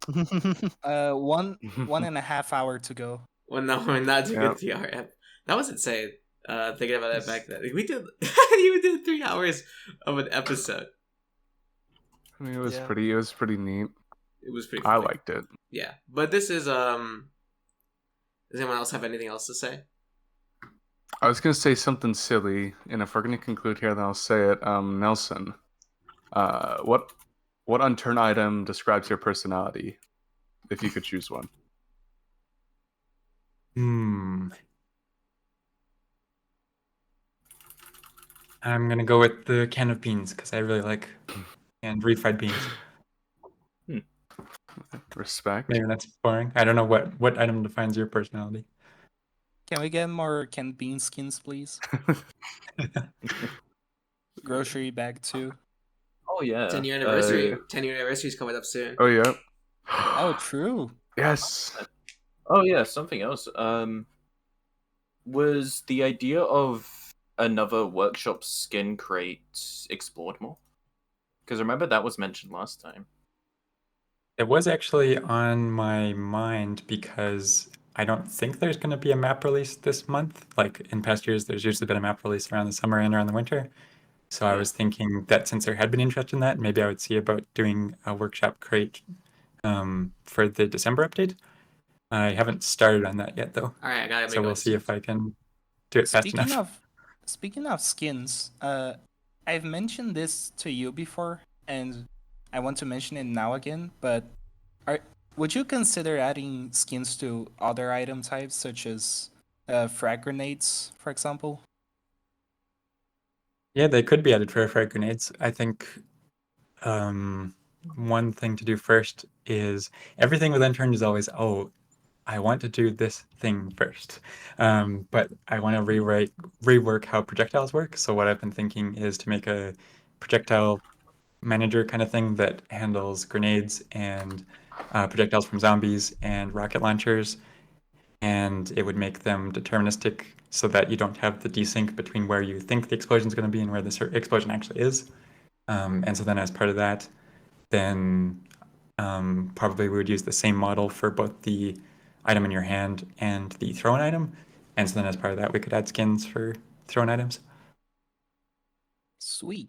1.5 hour to go. Well, no, we're not doing a Yep. 3 hour ep. That was insane. Thinking about that back then, like, we did you did 3 hours of an episode. I mean, it was Yeah. pretty neat. It was pretty. I Funny. liked it. Yeah, but this is Does anyone else have anything else to say? I was gonna say something silly, and if we're gonna conclude here, then I'll say it. Nelson, what unturned item describes your personality? If you could choose one. I'm gonna go with the can of beans because I really like and refried beans. Respect. Maybe that's boring. I don't know what item defines your personality. Can we get more canned bean skins, please? Grocery bag too. Oh yeah. 10-year anniversary. 10-year anniversary is coming up soon. Oh yeah. Oh, true. Yes. Oh yeah, something else. Was the idea of another workshop skin crate explored more? Because remember that was mentioned last time. It was actually on my mind because I don't think there's going to be a map release this month. Like in past years, there's usually been a map release around the summer and around the winter. So I Yeah. was thinking that since there had been interest in that, maybe I would see about doing a workshop crate for the December update. I haven't started on that yet, though. All right, I gotta make. So we'll see if I can do it fast enough. Speaking of skins, I've mentioned this to you before, and I want to mention it now again. But would you consider adding skins to other item types, such as frag grenades, for example? Yeah, they could be added for frag grenades. I think one thing to do first is everything with Unturned is always, oh, I want to do this thing first. But I want to rework how projectiles work. So what I've been thinking is to make a projectile manager kind of thing that handles grenades and projectiles from zombies and rocket launchers. And it would make them deterministic so that you don't have the desync between where you think the explosion is going to be and where the explosion actually is. And so then as part of that, then probably we would use the same model for both the item in your hand and the thrown item. And so then as part of that, we could add skins for thrown items. Sweet.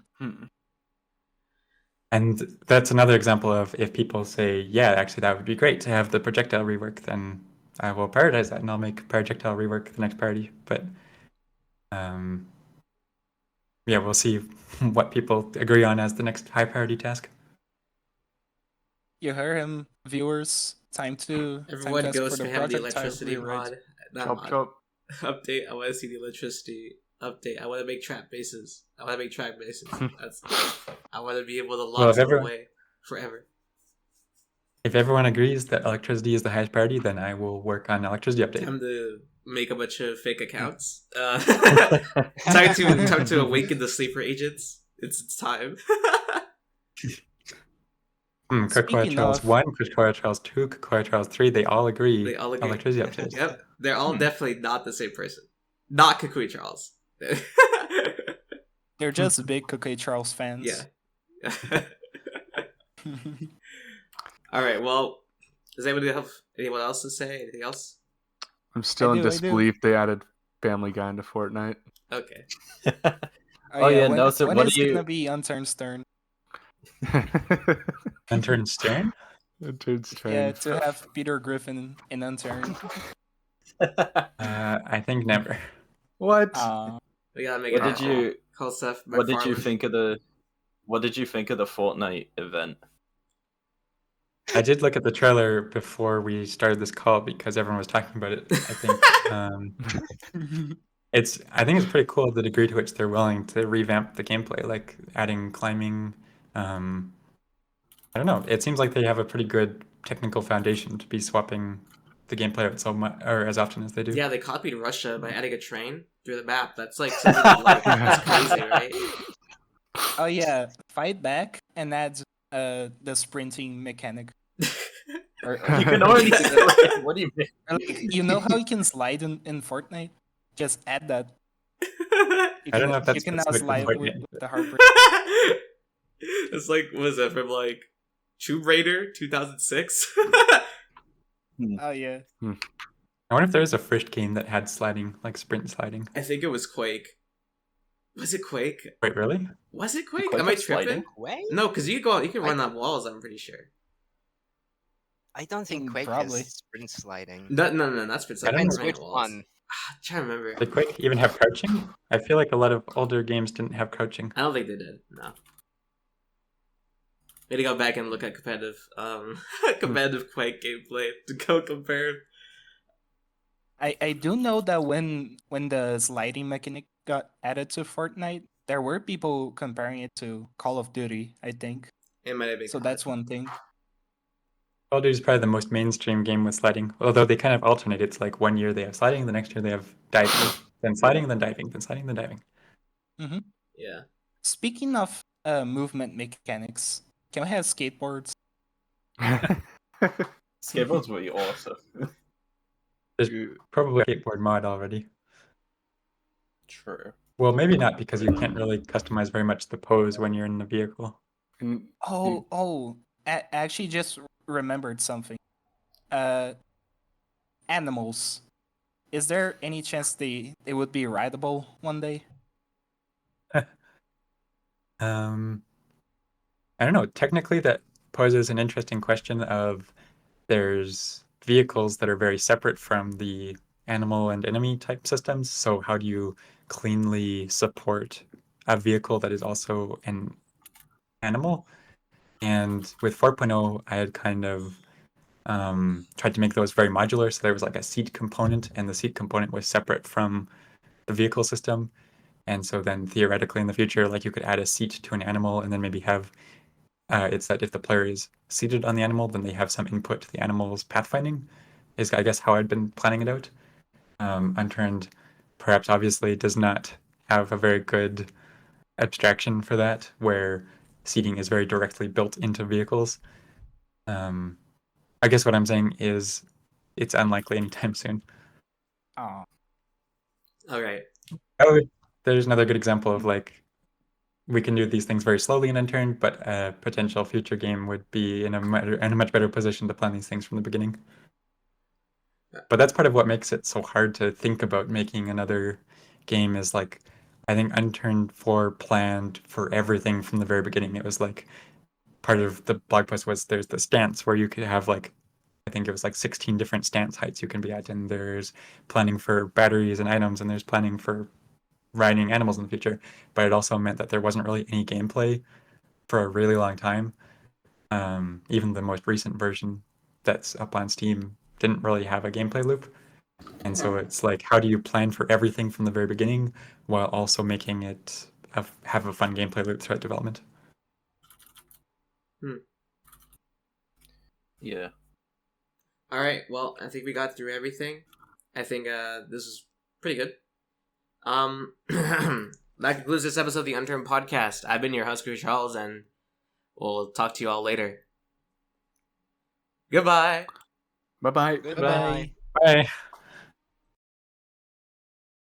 And that's another example of if people say, yeah, actually that would be great to have the projectile rework, then I will prioritize that and I'll make projectile rework the next priority. But yeah, we'll see what people agree on as the next high priority task. You heard him, viewers. Time to Everyone ask go for the spam the projectile electricity rewrite. mod. Not Chop mod. chop. Update. I want to see the electricity update. I want to make trap bases. I want to make track bases. I want to be able to Well, lock if them everyone- away forever. If everyone agrees that electricity is the highest priority, then I will work on electricity update. Time to make a bunch of fake accounts. Time to awaken the sleeper agents. It's time. Cocoa Speaking Trials of- 1, Cocoa Trials 2, Cocoa Trials 3, they all agree. They all agree. Electricity update. Yep, they're all definitely not the same person. Not Kukui Charles. They're just big Cookie Charles fans. Yeah. All right. Well, does anybody have anyone else to say? Anything else? I'm still in I do. disbelief they added Family Guy into Fortnite. Okay. Oh, yeah, when, Nelson, when what is do you- gonna be Unturned Stern? Unturned Stern? Dude's Yeah, turned. to have Peter Griffin in Unturned. I think never. What? We gotta make What it did you call Seth What did you MacFarlane. think of the Fortnite event? I did look at the trailer before we started this call because everyone was talking about it. I think I think it's pretty cool the degree to which they're willing to revamp the gameplay, like adding climbing. I don't know. It seems like they have a pretty good technical foundation to be swapping the gameplay out so much or as often as they do. Yeah, they copied Russia by adding a train through the map. That's like something that, that's crazy, right? Oh yeah, fight back and add the sprinting mechanic. Or, You can already do it. What do you mean? or like, you know how you can slide in Fortnite? Just add that. You I don't know if that's you can now specific to slide Fortnite, with the heartbreak. It's like, what is that from like Tomb Raider 2006? Oh yeah. I wonder if there was a first game that had sliding, like sprint sliding. I think it was Quake. Was it Quake? Wait, really? Was it Quake? Quake Am I had sliding? tripping? Quake? No, because you can run on walls. I'm pretty sure. I don't think Quake Probably. has sprint sliding. No, not sprint I don't sliding. Depends running which walls. one. I'm trying to remember. Did Quake even have crouching? I feel like a lot of older games didn't have crouching. I don't think they did. No. Maybe go back and look at competitive, competitive Quake gameplay to go compare. I do know that when the sliding mechanic got added to Fortnite, there were people comparing it to Call of Duty, I think. It might have been. So that's one thing. Call of Duty is probably the most mainstream game with sliding, although they kind of alternate. It's like one year they have sliding, the next year they have diving, then sliding, then diving, then sliding, then diving. Yeah. Speaking of movement mechanics, can we have skateboards? Skateboards were awesome. There's probably a skateboard mod already. True. Well, maybe not because you can't really customize very much the pose when you're in the vehicle. I actually just remembered something. Animals. Is there any chance they would be rideable one day? I don't know. Technically, that poses an interesting question of there's vehicles that are very separate from the animal and enemy type systems. So how do you cleanly support a vehicle that is also an animal? And with 4.0, I had kind of tried to make those very modular. So there was like a seat component, and the seat component was separate from the vehicle system. And so then theoretically in the future, like you could add a seat to an animal and then maybe have it's that if the player is seated on the animal, then they have some input to the animal's pathfinding, is I guess how I'd been planning it out. Unturned, perhaps obviously does not have a very good abstraction for that, where seating is very directly built into vehicles. I guess what I'm saying is it's unlikely anytime soon. Oh. All right. Oh, there's another good example of like we can do these things very slowly in Unturned, but a potential future game would be in a much better position to plan these things from the beginning. But that's part of what makes it so hard to think about making another game is like, I think Unturned 4 planned for everything from the very beginning. It was like, part of the blog post was there's the stance where you could have like, I think it was like 16 different stance heights you can be at, and there's planning for batteries and items, and there's planning for riding animals in the future. But it also meant that there wasn't really any gameplay for a really long time. Even the most recent version that's up on Steam didn't really have a gameplay loop. And so it's like, how do you plan for everything from the very beginning while also making it have a fun gameplay loop throughout development? Yeah. All right. Well, I think we got through everything. I think this is pretty good. That concludes this episode of the Unturned podcast. I've been your host, Chris Charles, and we'll talk to you all later. Goodbye. Bye bye. Goodbye. Bye.